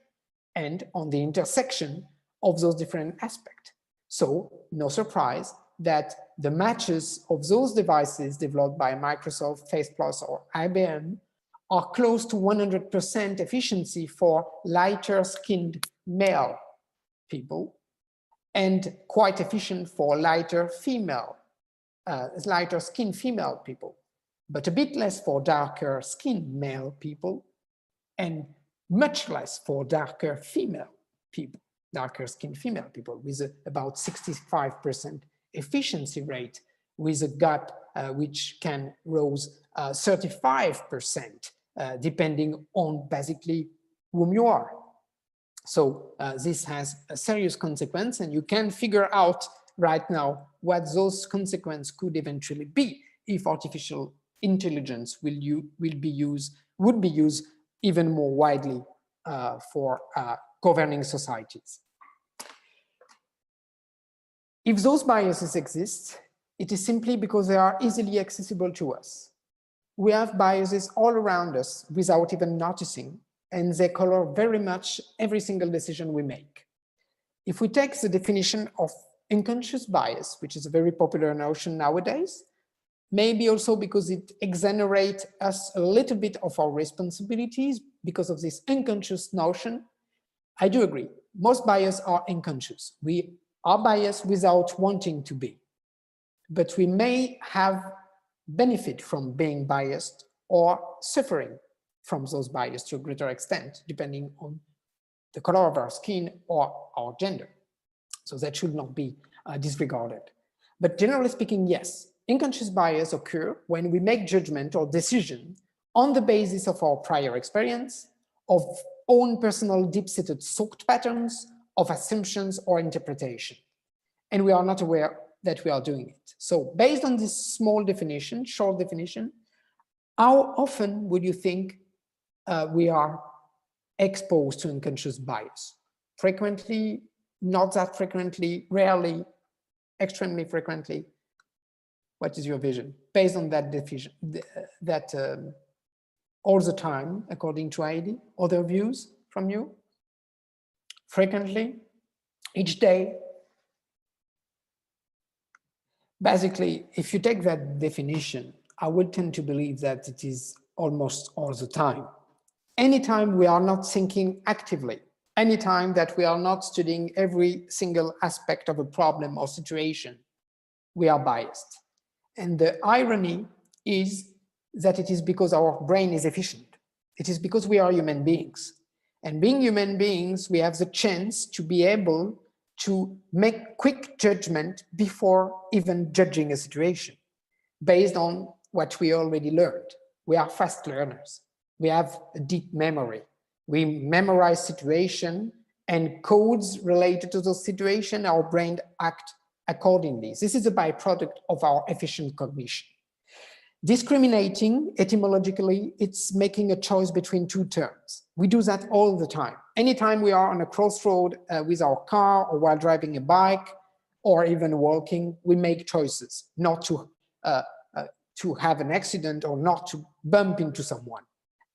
and on the intersection of those different aspects. So no surprise that the matches of those devices developed by Microsoft, FacePlus, or IBM are close to 100% efficiency for lighter skinned male people and quite efficient for lighter skinned female people, but a bit less for darker skinned male people and much less for darker female people, darker skinned female people, with about 65% efficiency rate, with a gap which can rise 35% depending on basically whom you are. So this has a serious consequence, and you can figure out right now what those consequences could eventually be if artificial intelligence would be used even more widely for governing societies. If those biases exist, it is simply because they are easily accessible to us. We have biases all around us without even noticing, and they color very much every single decision we make. If we take the definition of unconscious bias, which is a very popular notion nowadays, maybe also because it exonerates us a little bit of our responsibilities because of this unconscious notion, I do agree. Most biases are unconscious. We are biased without wanting to be. But we may have benefit from being biased or suffering from those biases to a greater extent, depending on the color of our skin or our gender. So that should not be disregarded. But generally speaking, yes, unconscious bias occur when we make judgment or decision on the basis of our prior experience, of own personal deep-seated thought patterns, of assumptions or interpretation. And we are not aware that we are doing it. So based on this small definition, short definition, how often would you think we are exposed to unconscious bias? Frequently, not that frequently, rarely, extremely frequently? What is your vision? Based on that definition, all the time, according to Heidi, other views from you? Frequently, each day? Basically, if you take that definition, I would tend to believe that it is almost all the time. Anytime we are not thinking actively, anytime that we are not studying every single aspect of a problem or situation, we are biased. And the irony is that it is because our brain is efficient. It is because we are human beings. And being human beings, we have the chance to be able to make quick judgment before even judging a situation based on what we already learned. We are fast learners. We have a deep memory. We memorize situation and codes related to those situations, our brain act accordingly. This is a byproduct of our efficient cognition. Discriminating, etymologically, it's making a choice between two terms. We do that all the time. Anytime we are on a crossroad with our car or while driving a bike or even walking, we make choices not to have an accident or not to bump into someone.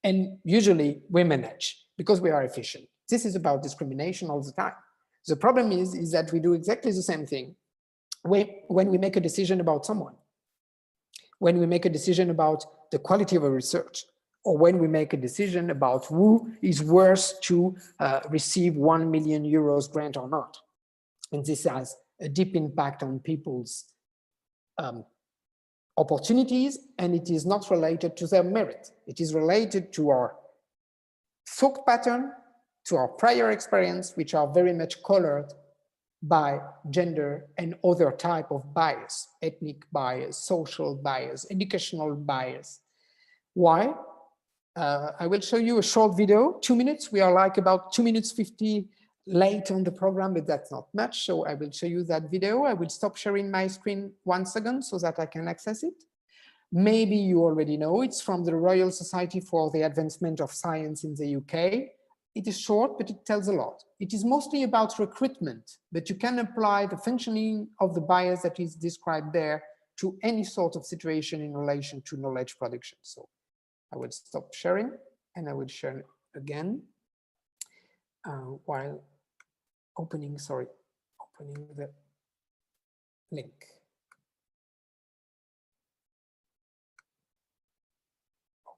And usually we manage because we are efficient. This is about discrimination all the time. The problem is that we do exactly the same thing when we make a decision about someone, when we make a decision about the quality of a research, or when we make a decision about who is worth to receive 1 million euros grant or not. And this has a deep impact on people's opportunities, and it is not related to their merit. It is related to our thought pattern, to our prior experience, which are very much colored by gender and other type of bias, ethnic bias, social bias, educational bias. Why? I will show you a short video, 2 minutes. We are like about 2 minutes 50 late on the program, but that's not much. So I will show you that video. I will stop sharing my screen 1 second so that I can access it. Maybe you already know it's from the Royal Society for the Advancement of Science in the UK. It is short, but it tells a lot. It is mostly about recruitment, but you can apply the functioning of the bias that is described there to any sort of situation in relation to knowledge production. So I will stop sharing and I will share again while opening the link.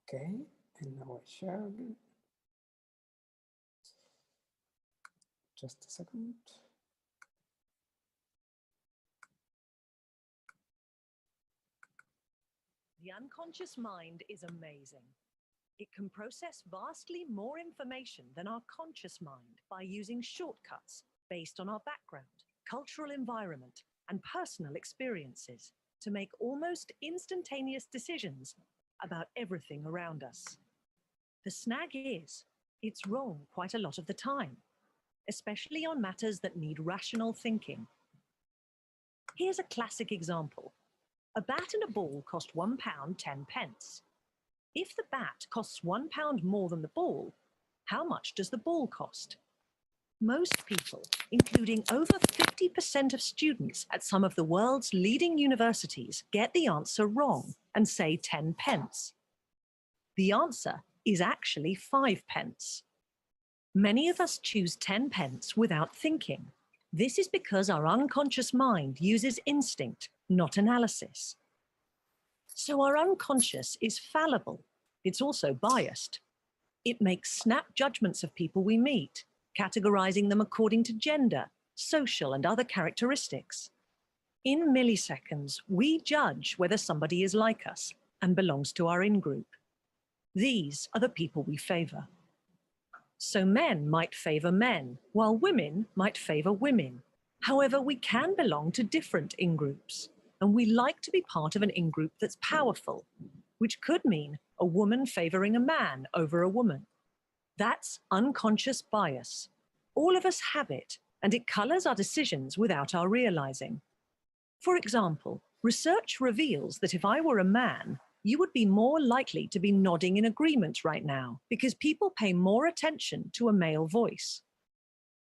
Okay, and now I share again. Just a second. The unconscious mind is amazing. It can process vastly more information than our conscious mind by using shortcuts based on our background, cultural environment, and personal experiences to make almost instantaneous decisions about everything around us. The snag is, it's wrong quite a lot of the time, especially on matters that need rational thinking. Here's a classic example. A bat and a ball cost £1 10 pence. If the bat costs £1 more than the ball, how much does the ball cost? Most people, including over 50% of students at some of the world's leading universities, get the answer wrong and say 10 pence. The answer is actually 5 pence. Many of us choose 10 pence without thinking. This is because our unconscious mind uses instinct, not analysis. So our unconscious is fallible. It's also biased. It makes snap judgments of people we meet, categorizing them according to gender, social, and other characteristics. In milliseconds, we judge whether somebody is like us and belongs to our in-group. These are the people we favor. So men might favor men, while women might favor women. However, we can belong to different in-groups, and we like to be part of an in-group that's powerful, which could mean a woman favoring a man over a woman. That's unconscious bias. All of us have it, and it colors our decisions without our realizing. For example, research reveals that if I were a man, you would be more likely to be nodding in agreement right now because people pay more attention to a male voice.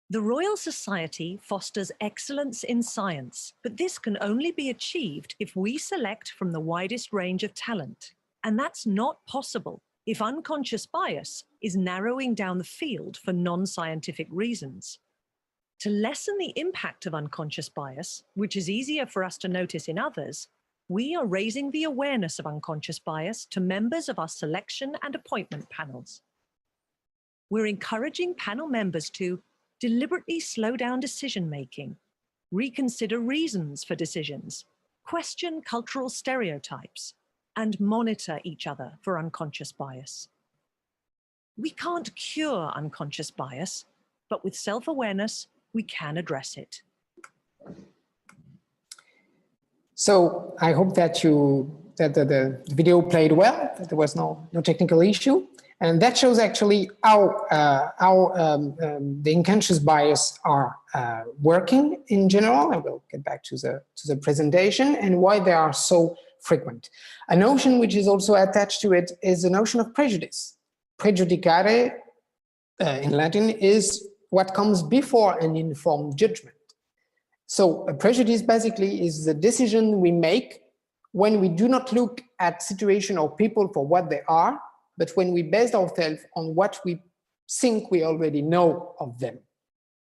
The Royal Society fosters excellence in science, but this can only be achieved if we select from the widest range of talent. And that's not possible if unconscious bias is narrowing down the field for non-scientific reasons. To lessen the impact of unconscious bias, which is easier for us to notice in others, we are raising the awareness of unconscious bias to members of our selection and appointment panels. We're encouraging panel members to deliberately slow down decision-making, reconsider reasons for decisions, question cultural stereotypes, and monitor each other for unconscious bias. We can't cure unconscious bias, but with self-awareness, we can address it. So I hope that the video played well, that there was no technical issue. And that shows actually how the unconscious bias are working in general. I will get back to the presentation and why they are so frequent. A notion which is also attached to it is the notion of prejudice. Prejudicare in Latin is what comes before an informed judgment. So a prejudice basically is the decision we make when we do not look at situation or people for what they are, but when we base ourselves on what we think we already know of them,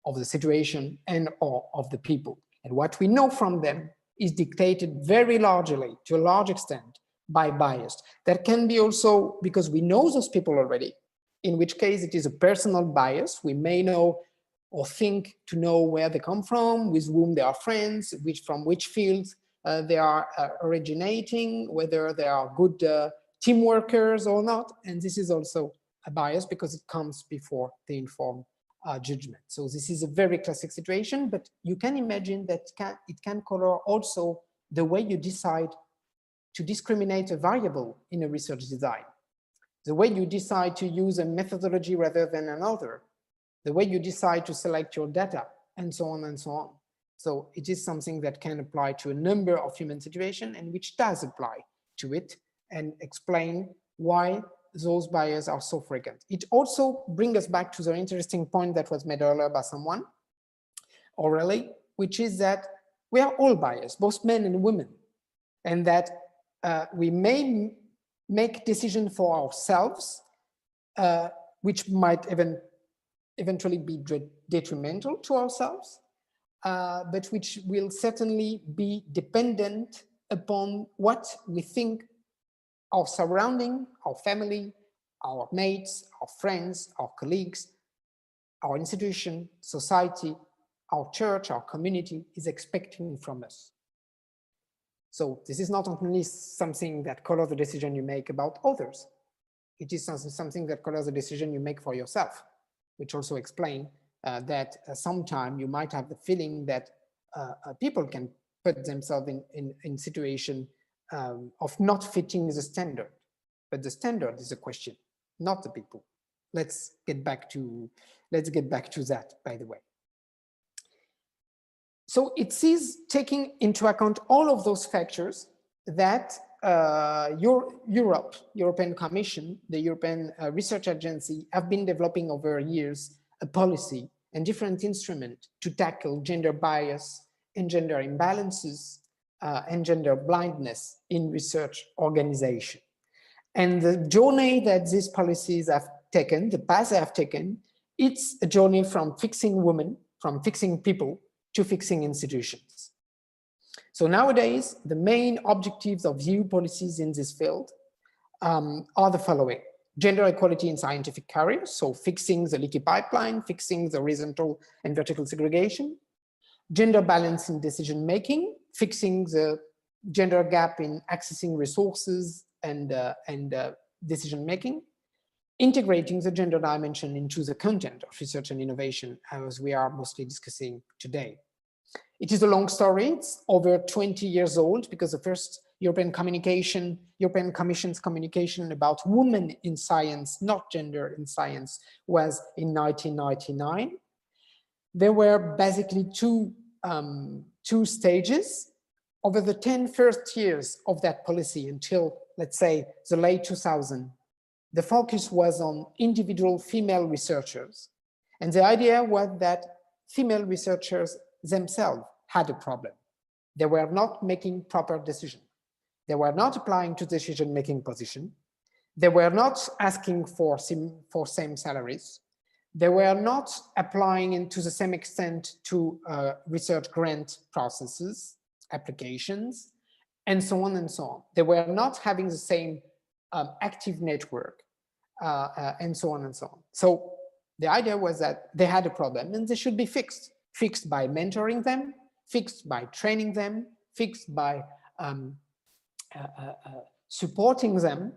of the situation and or of the people. And what we know from them is dictated very largely, to a large extent, by bias. That can be also because we know those people already, in which case it is a personal bias. We may know or think to know where they come from, with whom they are friends, from which fields they are originating, whether they are good team workers or not. And this is also a bias because it comes before the informed judgment. So this is a very classic situation, but you can imagine that it can color also the way you decide to discriminate a variable in a research design, the way you decide to use a methodology rather than another, the way you decide to select your data, and so on and so on. So it is something that can apply to a number of human situations and which does apply to it and explain why those biases are so frequent. It also brings us back to the interesting point that was made earlier by someone orally, which is that we are all biased, both men and women, and that we may make decisions for ourselves, which might eventually be detrimental to ourselves, but which will certainly be dependent upon what we think our surrounding, our family, our mates, our friends, our colleagues, our institution, society, our church, our community is expecting from us. So this is not only something that colors the decision you make about others. It is something that colors the decision you make for yourself, which also explain that sometimes you might have the feeling that people can put themselves in situation of not fitting the standard, but the standard is a question, not the people. Let's get back to that, by the way. So it is taking into account all of those factors that European Commission, the European Research Agency, have been developing over years a policy and different instruments to tackle gender bias and gender imbalances and gender blindness in research organization. And the journey that these policies have taken, the path they have taken, it's a journey from fixing women, from fixing people, to fixing institutions. So nowadays, the main objectives of EU policies in this field are the following: gender equality in scientific careers, so fixing the leaky pipeline, fixing the horizontal and vertical segregation; gender balance in decision-making, fixing the gender gap in accessing resources and decision-making; integrating the gender dimension into the content of research and innovation, as we are mostly discussing today. It is a long story. It's over 20 years old, because the first European Commission's communication about women in science, not gender in science, was in 1999. There were basically two stages. Over the 10 first years of that policy until, let's say, the late 2000s, the focus was on individual female researchers. And the idea was that female researchers themselves had a problem. They were not making proper decisions. They were not applying to decision-making position. They were not asking for same salaries. They were not applying to the same extent to research grant processes, applications, and so on and so on. They were not having the same active network, and so on and so on. So the idea was that they had a problem and they should be fixed. Fixed by mentoring them, fixed by training them, fixed by supporting them,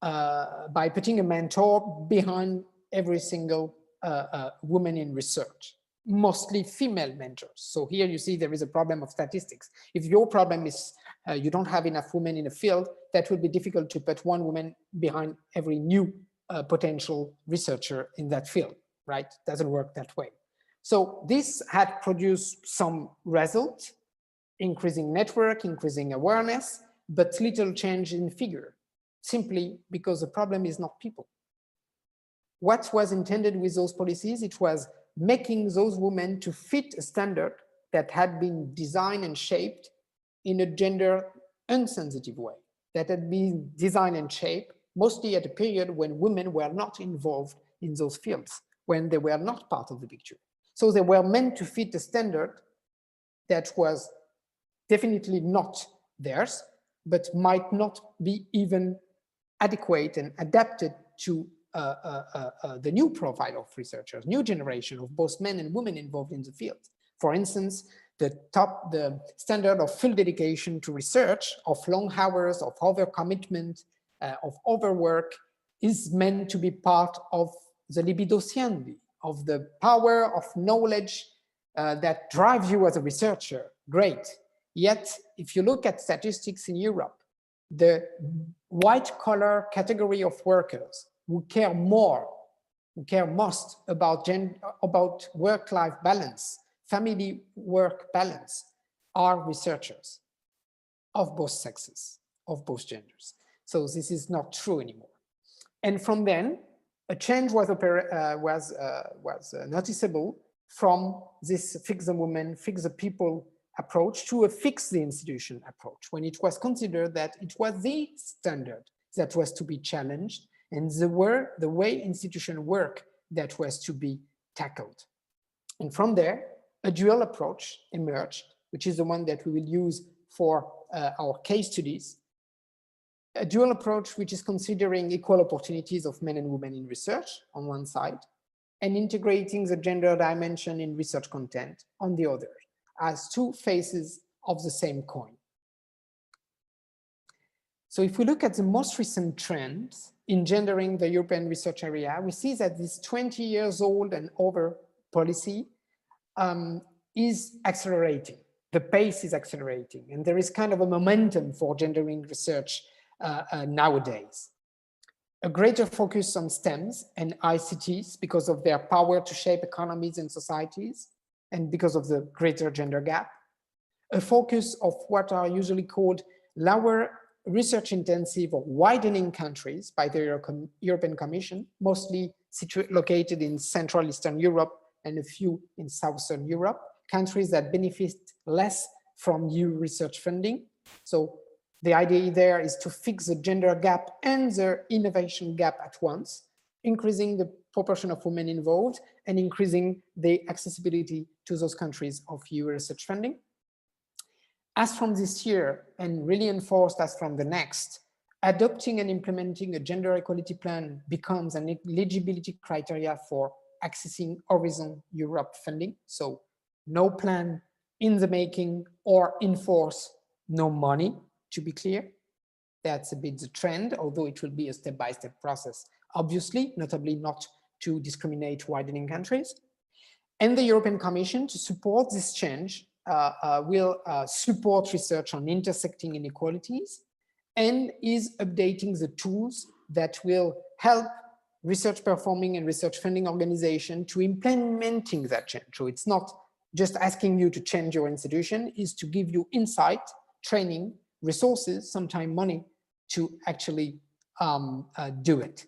by putting a mentor behind every single woman in research, mostly female mentors. So here you see there is a problem of statistics. If your problem is you don't have enough women in a field, that would be difficult to put one woman behind every new potential researcher in that field, right? Doesn't work that way. So this had produced some result, increasing network, increasing awareness, but little change in figure, simply because the problem is not people. What was intended with those policies? It was making those women to fit a standard that had been designed and shaped in a gender insensitive way, that had been designed and shaped mostly at a period when women were not involved in those fields, when they were not part of the picture. So they were meant to fit a standard that was definitely not theirs, but might not be even adequate and adapted to the new profile of researchers, new generation of both men and women involved in the field. For instance, the standard of full dedication to research, of long hours, of overcommitment, of overwork, is meant to be part of the libido scienti, of the power of knowledge that drives you as a researcher. Great. Yet, if you look at statistics in Europe, the white-collar category of workers who care more, who care most about work-life balance, family-work balance, are researchers of both sexes, of both genders. So this is not true anymore. And from then, a change was noticeable from this fix the woman, fix the people approach to a fix the institution approach, when it was considered that it was the standard that was to be challenged and the way institutions work that was to be tackled. And from there, a dual approach emerged, which is the one that we will use for our case studies. A dual approach which is considering equal opportunities of men and women in research on one side, and integrating the gender dimension in research content on the other, as two faces of the same coin. So if we look at the most recent trends in gendering the European research area, we see that this 20 years old and over policy is accelerating. The pace is accelerating, and there is kind of a momentum for gendering research nowadays. A greater focus on STEMs and ICTs because of their power to shape economies and societies, and because of the greater gender gap. A focus of what are usually called lower research intensive or widening countries by the European Commission, mostly located in Central Eastern Europe and a few in Southern Europe, countries that benefit less from EU research funding. So the idea there is to fix the gender gap and the innovation gap at once, increasing the proportion of women involved and increasing the accessibility to those countries of EU research funding. As from this year, and really enforced as from the next, adopting and implementing a gender equality plan becomes an eligibility criteria for accessing Horizon Europe funding. So no plan in the making or in force, no money, to be clear. That's a bit the trend, although it will be a step-by-step process, obviously, notably not to discriminate widening countries. And the European Commission, to support this change, will support research on intersecting inequalities and is updating the tools that will help research performing and research funding organization to implementing that change. So it's not just asking you to change your institution, is to give you insight, training, resources, sometimes money to actually do it.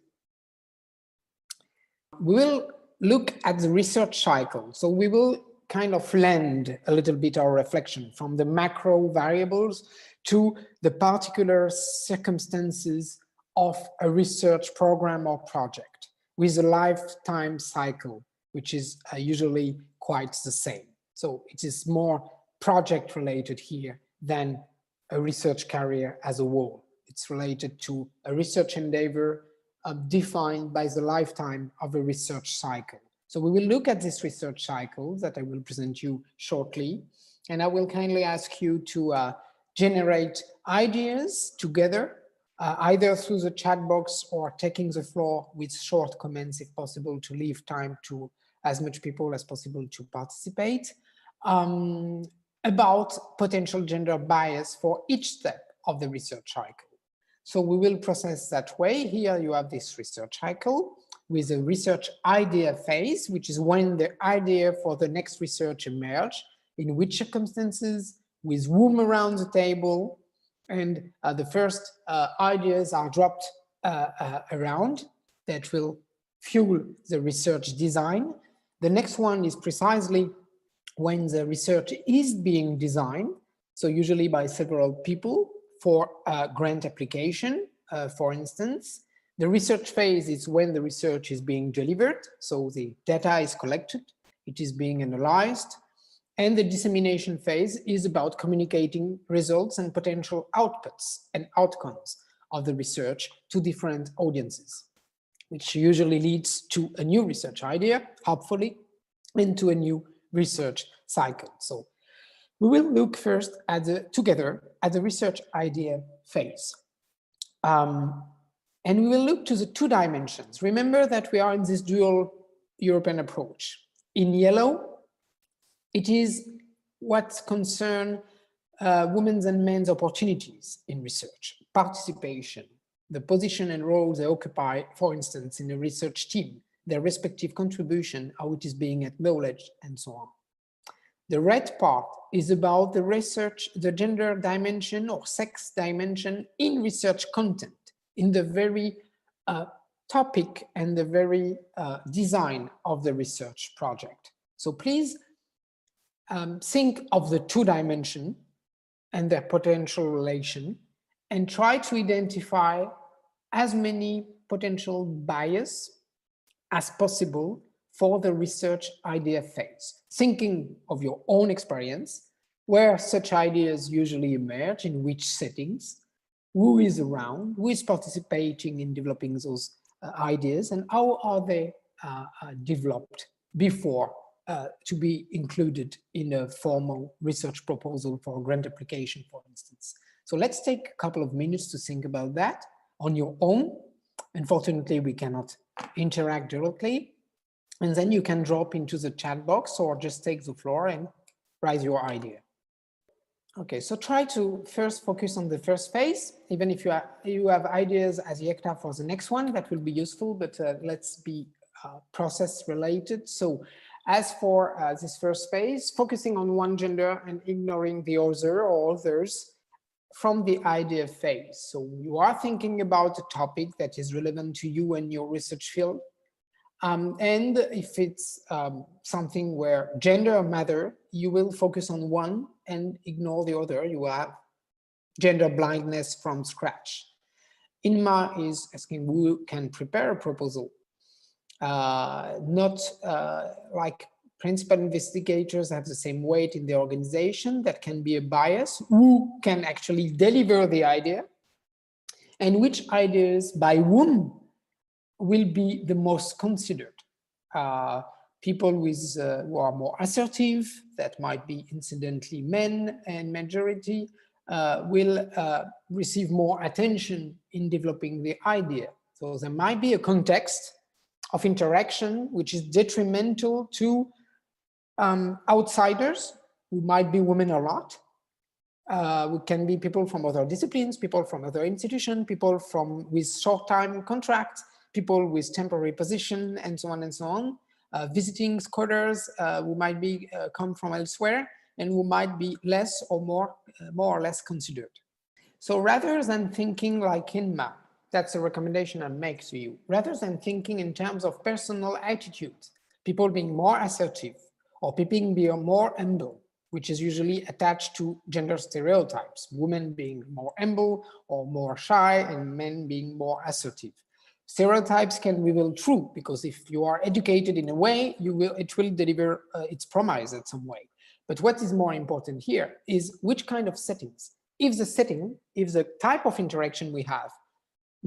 We will look at the research cycle. So we will kind of lend a little bit our reflection from the macro variables to the particular circumstances of a research program or project with a lifetime cycle, which is usually quite the same. So it is more project related here than a research career as a whole. It's related to a research endeavor defined by the lifetime of a research cycle. So we will look at this research cycle that I will present you shortly, and I will kindly ask you to generate ideas together, either through the chat box or taking the floor with short comments if possible, to leave time to as much people as possible to participate, about potential gender bias for each step of the research cycle. So we will process that way. Here you have this research cycle with a research idea phase, which is when the idea for the next research emerge, in which circumstances, with whom around the table, and the first ideas are dropped around that will fuel the research design. The next one is precisely when the research is being designed, so usually by several people for grant application, for instance. The research phase is when the research is being delivered, so the data is collected, it is being analyzed, and the dissemination phase is about communicating results and potential outputs and outcomes of the research to different audiences, which usually leads to a new research idea, hopefully, into a new research cycle. So we will look first at together at the research idea phase. And we will look to the two dimensions. Remember that we are in this dual European approach. In yellow, it is what concerns women's and men's opportunities in research, participation, the position and role they occupy, for instance, in a research team, their respective contribution, how it is being acknowledged, and so on. The red part is about the research, the gender dimension or sex dimension in research content, in the very topic and the very design of the research project. So please think of the two dimensions and their potential relation and try to identify as many potential bias as possible for the research idea phase, thinking of your own experience, where such ideas usually emerge, in which settings, who is around, who is participating in developing those ideas, and how are they developed before to be included in a formal research proposal for a grant application, for instance. So let's take a couple of minutes to think about that on your own. Unfortunately, we cannot interact directly. And then you can drop into the chat box or just take the floor and write your idea. Okay, so try to first focus on the first phase, even if you have ideas as Yekta for the next one, that will be useful, but let's be process related. So as for this first phase, focusing on one gender and ignoring the other or others from the idea phase. So you are thinking about a topic that is relevant to you and your research field. And if it's something where gender matter, you will focus on one and ignore the other. You will have gender blindness from scratch. INMA is asking who can prepare a proposal, not like principal investigators have the same weight in the organization. That can be a bias. Who can actually deliver the idea, and which ideas by whom will be the most considered. People with who are more assertive, that might be incidentally men and majority, will receive more attention in developing the idea. So there might be a context of interaction which is detrimental to outsiders who might be women or not. Who can be people from other disciplines, people from other institutions, people with short-time contracts, people with temporary position, and so on and so on. Visiting scholars who might be come from elsewhere and who might be less or more or less considered. So rather than thinking like INMA, that's a recommendation I make to you, rather than thinking in terms of personal attitudes, people being more assertive or people being more humble, which is usually attached to gender stereotypes, women being more humble or more shy and men being more assertive. Stereotypes can reveal true, because if you are educated in a way, it will deliver its promise in some way. But what is more important here is which kind of settings. If the type of interaction we have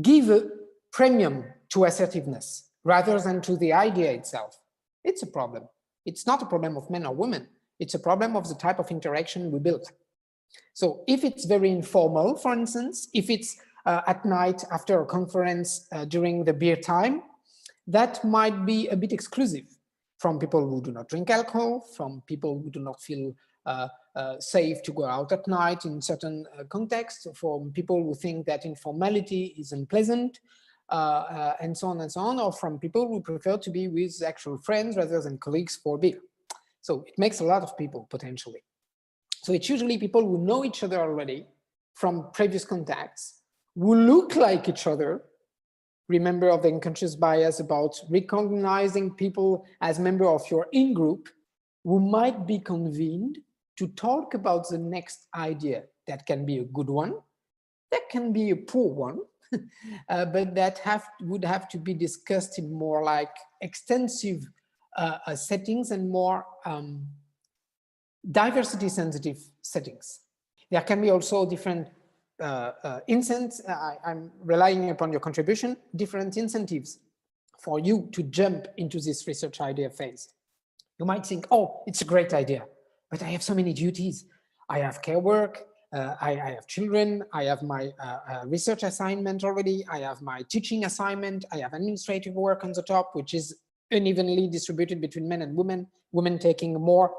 give a premium to assertiveness rather than to the idea itself, it's a problem. It's not a problem of men or women. It's a problem of the type of interaction we build. So if it's very informal, for instance, if it's at night after a conference during the beer time, that might be a bit exclusive from people who do not drink alcohol, from people who do not feel safe to go out at night in certain contexts, from people who think that informality is unpleasant, and so on, or from people who prefer to be with actual friends rather than colleagues for beer. So it makes a lot of people potentially. So it's usually people who know each other already from previous contacts, who look like each other. Remember of the unconscious bias about recognizing people as member of your in-group, who might be convened to talk about the next idea. That can be a good one, that can be a poor one, but that would have to be discussed in more like extensive settings and more diversity sensitive settings. There can be also different incentives. I'm relying upon your contribution, different incentives for you to jump into this research idea phase. You might think, oh, it's a great idea, but I have so many duties. I have care work, I have children, I have my research assignment already, I have my teaching assignment, I have administrative work on the top, which is unevenly distributed between men and women taking more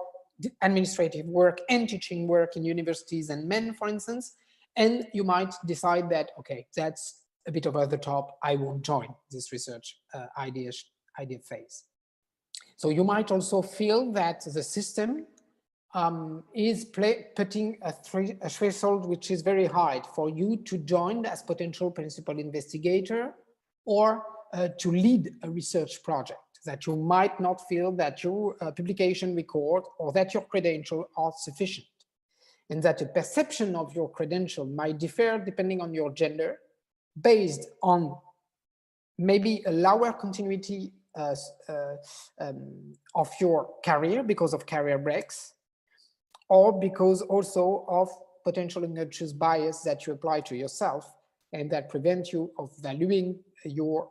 administrative work and teaching work in universities than men, for instance. And you might decide that, okay, that's a bit over the top, I won't join this research idea phase. So you might also feel that the system is putting a threshold which is very high for you to join as potential principal investigator or to lead a research project, that you might not feel that your publication record or that your credentials are sufficient, and that a perception of your credential might differ depending on your gender, based on maybe a lower continuity of your career because of career breaks, or because also of potential unconscious bias that you apply to yourself and that prevent you of valuing your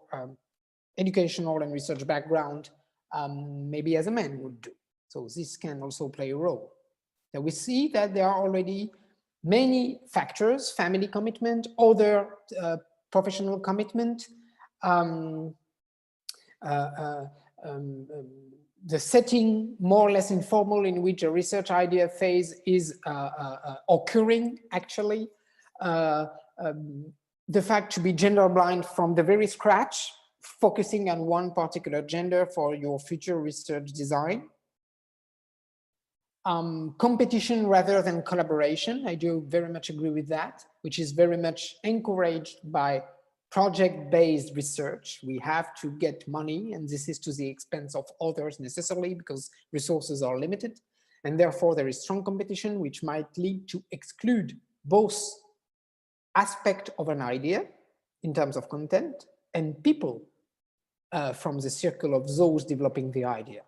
educational and research background maybe as a man would do. So this can also play a role. Now we see that there are already many factors: family commitment, other professional commitment, the setting more or less informal in which a research idea phase is occurring actually, the fact to be gender blind from the very scratch, focusing on one particular gender for your future research design. competition rather than collaboration. I do very much agree with that, which is very much encouraged by project-based research. We have to get money, and this is to the expense of others necessarily because resources are limited. And therefore, there is strong competition, which might lead to exclude both aspects of an idea in terms of content and people from the circle of those developing the idea.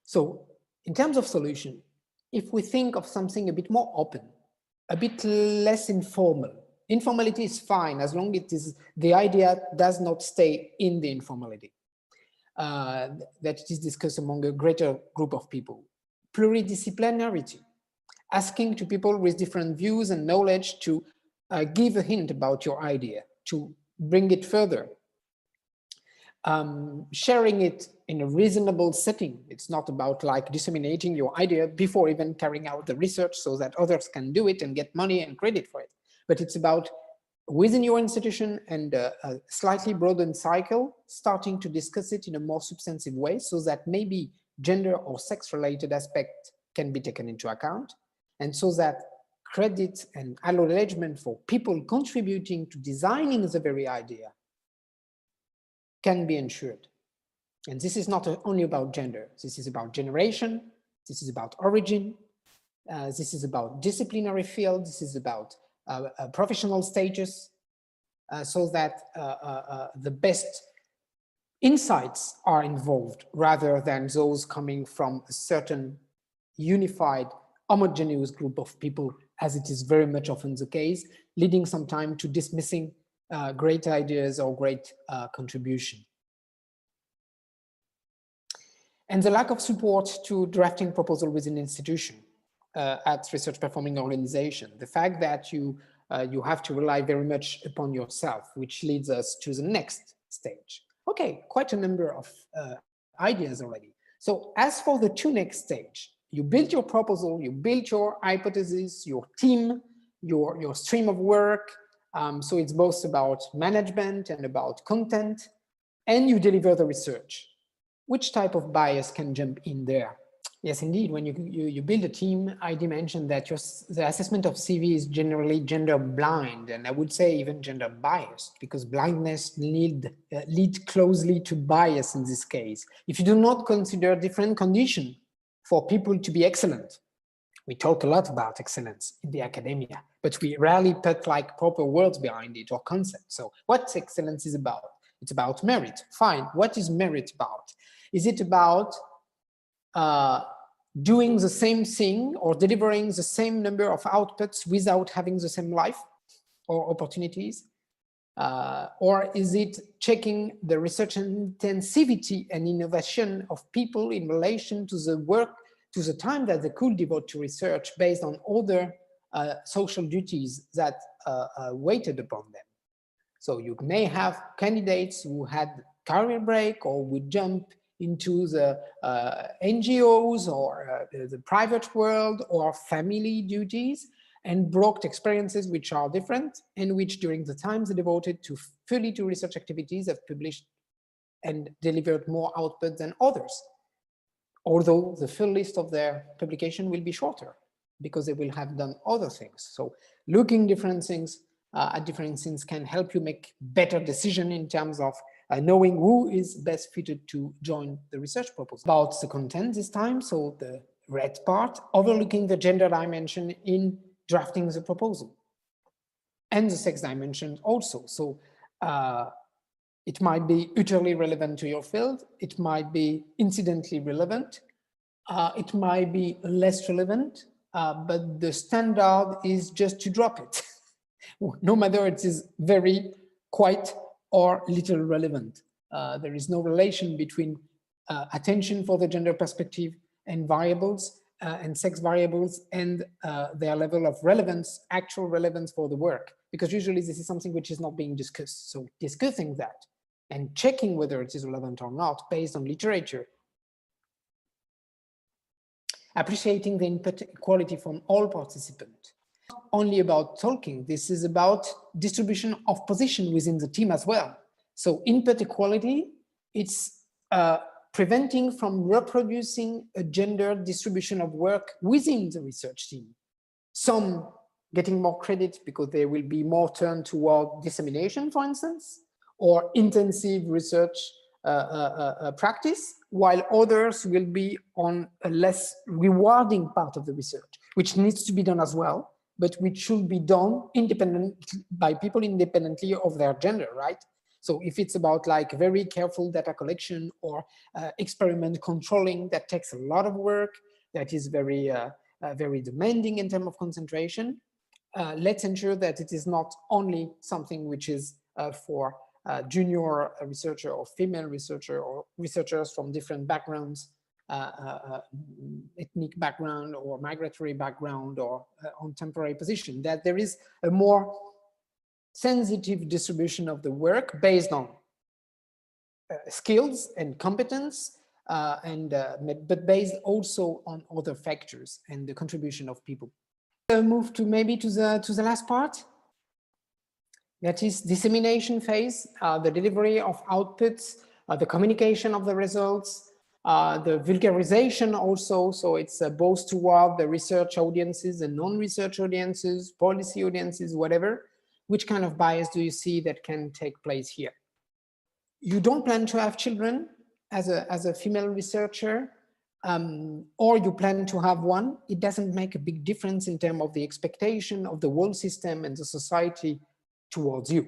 So in terms of solution, if we think of something a bit more open, a bit less informal, informality is fine as long as it is, the idea does not stay in the informality, that it is discussed among a greater group of people. Pluridisciplinarity, asking to people with different views and knowledge to give a hint about your idea, to bring it further. Sharing it in a reasonable setting. It's not about like disseminating your idea before even carrying out the research so that others can do it and get money and credit for it. But it's about within your institution and a slightly broadened cycle, starting to discuss it in a more substantive way so that maybe gender or sex related aspect can be taken into account. And so that credit and acknowledgement for people contributing to designing the very idea can be ensured. And this is not only about gender. This is about generation. This is about origin. This is about disciplinary field. This is about professional status, so that the best insights are involved rather than those coming from a certain unified, homogeneous group of people, as it is very much often the case, leading sometimes to dismissing great ideas or great contribution. And the lack of support to drafting proposal within institution at research performing organization. The fact that you have to rely very much upon yourself, which leads us to the next stage. Okay, quite a number of ideas already. So as for the two next stage, you build your proposal, you build your hypothesis, your team, your stream of work. So it's both about management and about content, and you deliver the research. Which type of bias can jump in there? Yes, indeed, when you build a team, I mentioned that the assessment of CV is generally gender blind, and I would say even gender biased, because blindness lead closely to bias in this case. If you do not consider different conditions for people to be excellent, we talk a lot about excellence in the academia, but we rarely put like proper words behind it or concepts. So what excellence is about? It's about merit. Fine. What is merit about? Is it about doing the same thing or delivering the same number of outputs without having the same life or opportunities? Or is it checking the research intensivity and innovation of people in relation to the work, to the time that they could devote to research based on other social duties that waited upon them? So you may have candidates who had career break or would jump into the NGOs or the private world or family duties and brought experiences which are different and which during the times they devoted to fully to research activities have published and delivered more output than others. Although the full list of their publication will be shorter because they will have done other things. So looking different things at different things can help you make better decision in terms of knowing who is best fitted to join the research proposal. About the content this time, so the red part, overlooking the gender dimension in drafting the proposal. And the sex dimension also. So it might be utterly relevant to your field, it might be incidentally relevant, it might be less relevant, but the standard is just to drop it. No matter it is very, quite, or little relevant. There is no relation between attention for the gender perspective and variables and sex variables and their level of relevance, actual relevance for the work, because usually this is something which is not being discussed. So discussing that and checking whether it is relevant or not based on literature. Appreciating the input equality from all participants. Only about talking, this is about distribution of position within the team as well. So input equality, it's preventing from reproducing a gender distribution of work within the research team. Some getting more credit because they will be more turned toward dissemination, for instance, or intensive research practice, while others will be on a less rewarding part of the research, which needs to be done as well, but which should be done by people independently of their gender, right? So if it's about like very careful data collection or experiment controlling, that takes a lot of work, that is very, very demanding in terms of concentration. Let's ensure that it is not only something which is for junior researcher or female researcher or researchers from different backgrounds, ethnic background or migratory background or on temporary position, that there is a more sensitive distribution of the work based on skills and competence, but based also on other factors and the contribution of people. Move to maybe to the last part. That is dissemination phase, the delivery of outputs, the communication of the results, the vulgarization also. So it's both toward the research audiences and non-research audiences, policy audiences, whatever. Which kind of bias do you see that can take place here? You don't plan to have children as a female researcher, or you plan to have one. It doesn't make a big difference in terms of the expectation of the world system and the society towards you.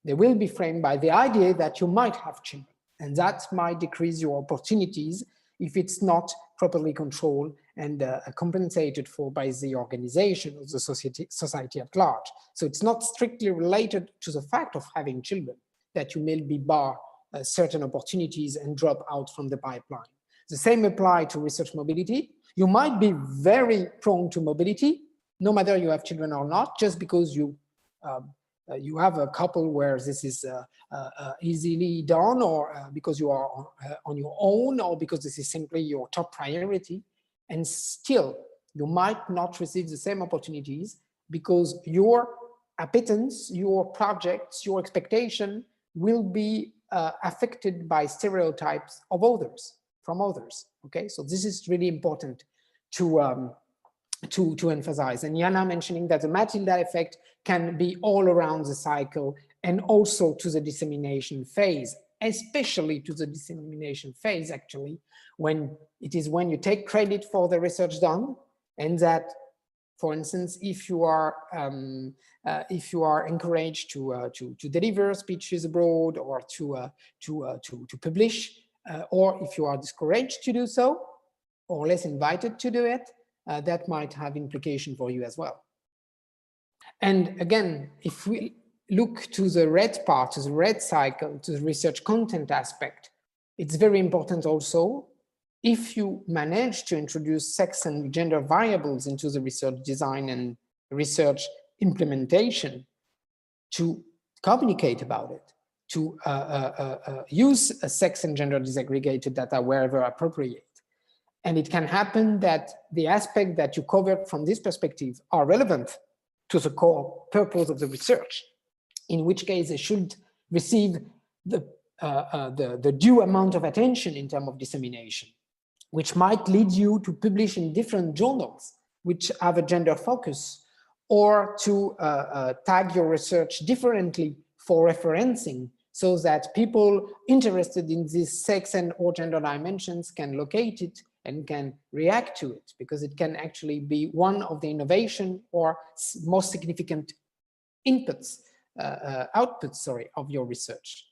They will be framed by the idea that you might have children, and that might decrease your opportunities if it's not properly controlled and compensated for by the organization of the society at large. So it's not strictly related to the fact of having children that you may be barred certain opportunities and drop out from the pipeline. The same applies to research mobility. You might be very prone to mobility, no matter you have children or not, just because you have a couple where this is easily done, or because you are on your own, or because this is simply your top priority. And still, you might not receive the same opportunities because your appetence, your projects, your expectation will be affected by stereotypes of others, from others. Okay, so this is really important to emphasize. And Jana mentioning that the Matilda effect can be all around the cycle and also to the dissemination phase, especially to the dissemination phase, actually, when you take credit for the research done, and that, for instance, if you are encouraged to deliver speeches abroad or to publish, or if you are discouraged to do so, or less invited to do it, that might have implication for you as well. And again, if we look to the red part, to the red cycle, to the research content aspect, it's very important also, if you manage to introduce sex and gender variables into the research design and research implementation, to communicate about it, to use a sex and gender disaggregated data wherever appropriate. And it can happen that the aspect that you covered from this perspective are relevant to the core purpose of the research, in which case they should receive the due amount of attention in terms of dissemination, which might lead you to publish in different journals which have a gender focus, or to tag your research differently for referencing, so that people interested in these sex and or gender dimensions can locate it and can react to it, because it can actually be one of the innovation or most significant outputs of your research.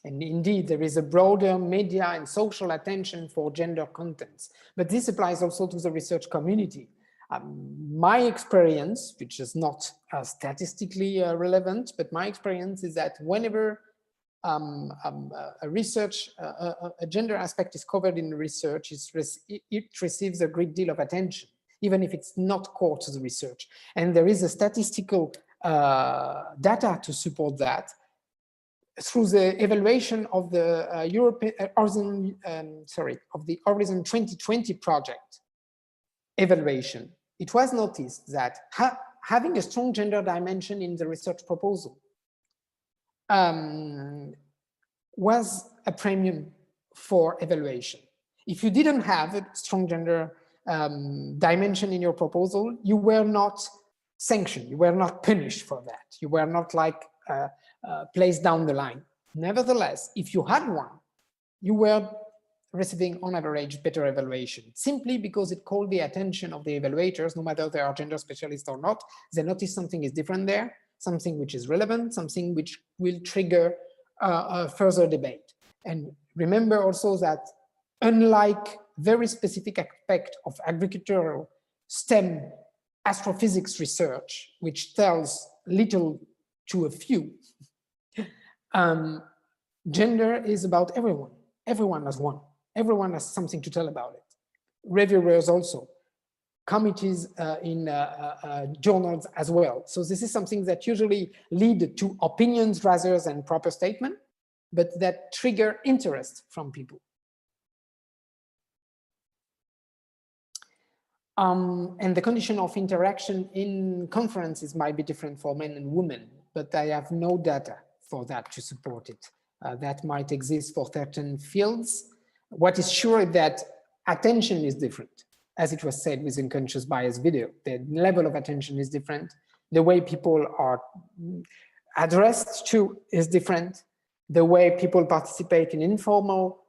And indeed, there is a broader media and social attention for gender contents, but this applies also to the research community. My experience, which is not statistically relevant, but my experience is that whenever a gender aspect is covered in research, it receives a great deal of attention, even if it's not core to the research. And there is a statistical data to support that through the evaluation of the Horizon 2020 project evaluation. It was noticed that having a strong gender dimension in the research proposal was a premium for evaluation. If you didn't have a strong gender dimension in your proposal, you were not sanctioned, you were not punished for that. You were not like placed down the line. Nevertheless, if you had one, you were receiving on average better evaluation, simply because it called the attention of the evaluators, no matter they are gender specialists or not. They notice something is different there, something which is relevant, something which will trigger further debate. And remember also that unlike very specific aspect of agricultural, STEM, astrophysics research, which tells little to a few, gender is about everyone. Everyone has one. Everyone has something to tell about it. Reviewers also, committees in journals as well. So this is something that usually lead to opinions rather than proper statement, but that trigger interest from people. And the condition of interaction in conferences might be different for men and women, but I have no data for that to support it. That might exist for certain fields. What is sure is that attention is different. As it was said with unconscious bias video, the level of attention is different. The way people are addressed to is different. The way people participate in informal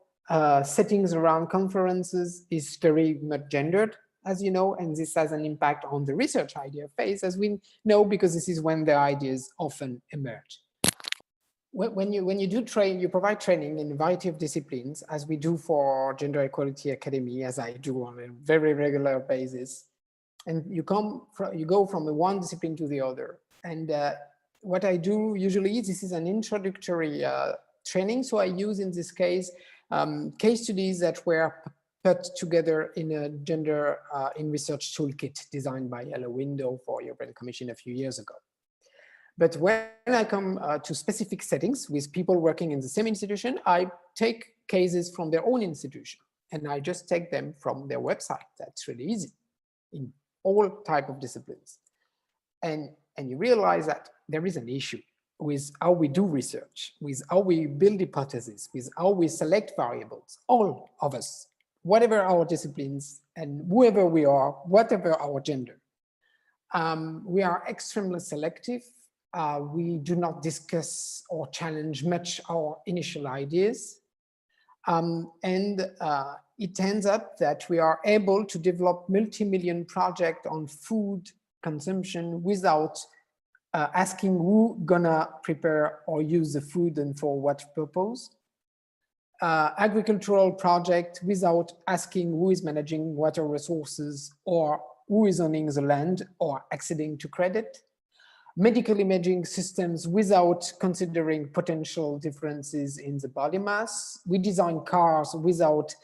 settings around conferences is very much gendered, as you know, and this has an impact on the research idea phase, as we know, because this is when the ideas often emerge. When you do train, you provide training in a variety of disciplines, as we do for Gender Equality Academy, as I do on a very regular basis. And you go from one discipline to the other. And what I do usually, this is an introductory training. So I use in this case studies that were put together in a gender in research toolkit designed by Yellow Window for European Commission a few years ago. But when I come to specific settings with people working in the same institution, I take cases from their own institution and I just take them from their website. That's really easy in all type of disciplines. And you realize that there is an issue with how we do research, with how we build hypotheses, with how we select variables, all of us, whatever our disciplines and whoever we are, whatever our gender. We are extremely selective. We do not discuss or challenge much our initial ideas. It ends up that we are able to develop multi-million project on food consumption without asking who gonna prepare or use the food and for what purpose. Agricultural project without asking who is managing water resources or who is owning the land or acceding to credit. Medical imaging systems without considering potential differences in the body mass. We design cars without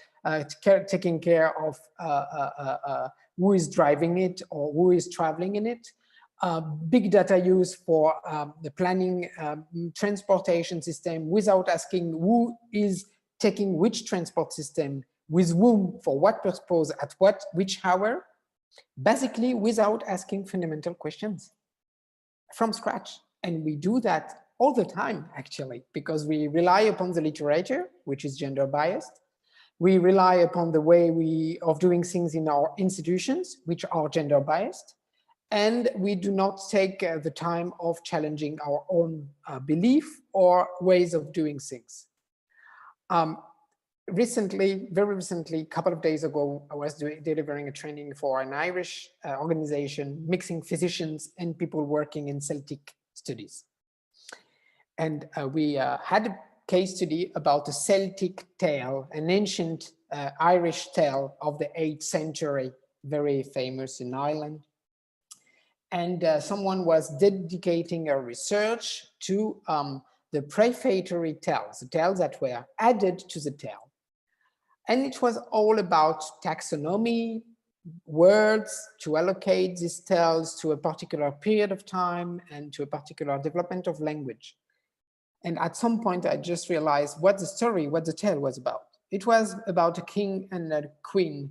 taking care of who is driving it or who is traveling in it. Big data use for the planning transportation system without asking who is taking which transport system, with whom, for what purpose, at which hour. Basically, without asking fundamental questions from scratch. And we do that all the time, actually, because we rely upon the literature, which is gender biased. We rely upon the way of doing things in our institutions, which are gender biased. And we do not take the time of challenging our own belief or ways of doing things. Very recently, a couple of days ago, I was delivering a training for an Irish organization mixing physicians and people working in Celtic studies. And we had a case study about the Celtic tale, an ancient Irish tale of the 8th century, very famous in Ireland. And someone was dedicating a research to the prefatory tales, the tales that were added to the tale. And it was all about taxonomy, words to allocate these tales to a particular period of time and to a particular development of language. And at some point, I just realized what the tale was about. It was about a king and a queen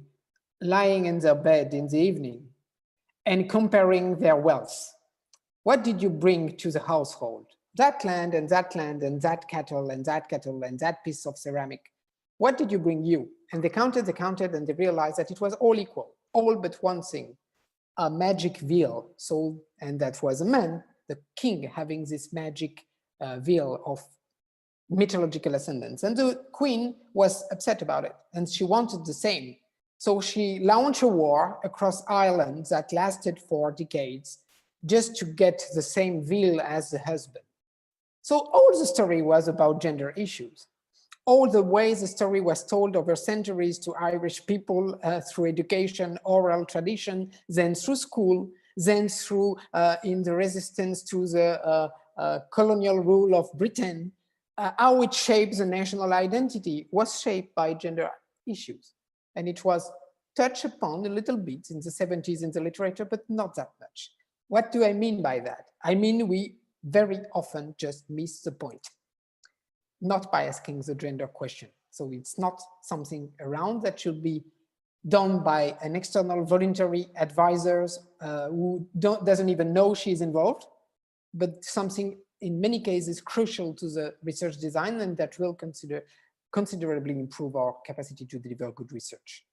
lying in their bed in the evening and comparing their wealth. What did you bring to the household? That land and that land and that cattle and that cattle and that piece of ceramic. What did you bring you? And they counted, and they realized that it was all equal, all but one thing, a magic veil. So, and that was a man, the king, having this magic veil of mythological ascendance. And the queen was upset about it, and she wanted the same. So she launched a war across Ireland that lasted for decades just to get the same veil as the husband. So all the story was about gender issues. All the ways the story was told over centuries to Irish people through education, oral tradition, then through school, then through in the resistance to the colonial rule of Britain, how it shapes the national identity was shaped by gender issues. And it was touched upon a little bit in the 70s in the literature, but not that much. What do I mean by that? I mean, we very often just miss the point, not by asking the gender question. So it's not something around that should be done by an external voluntary advisors who doesn't even know she's involved, but something in many cases crucial to the research design and that will considerably improve our capacity to deliver good research.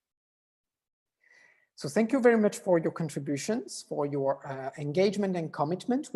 So thank you very much for your contributions, for your engagement and commitment.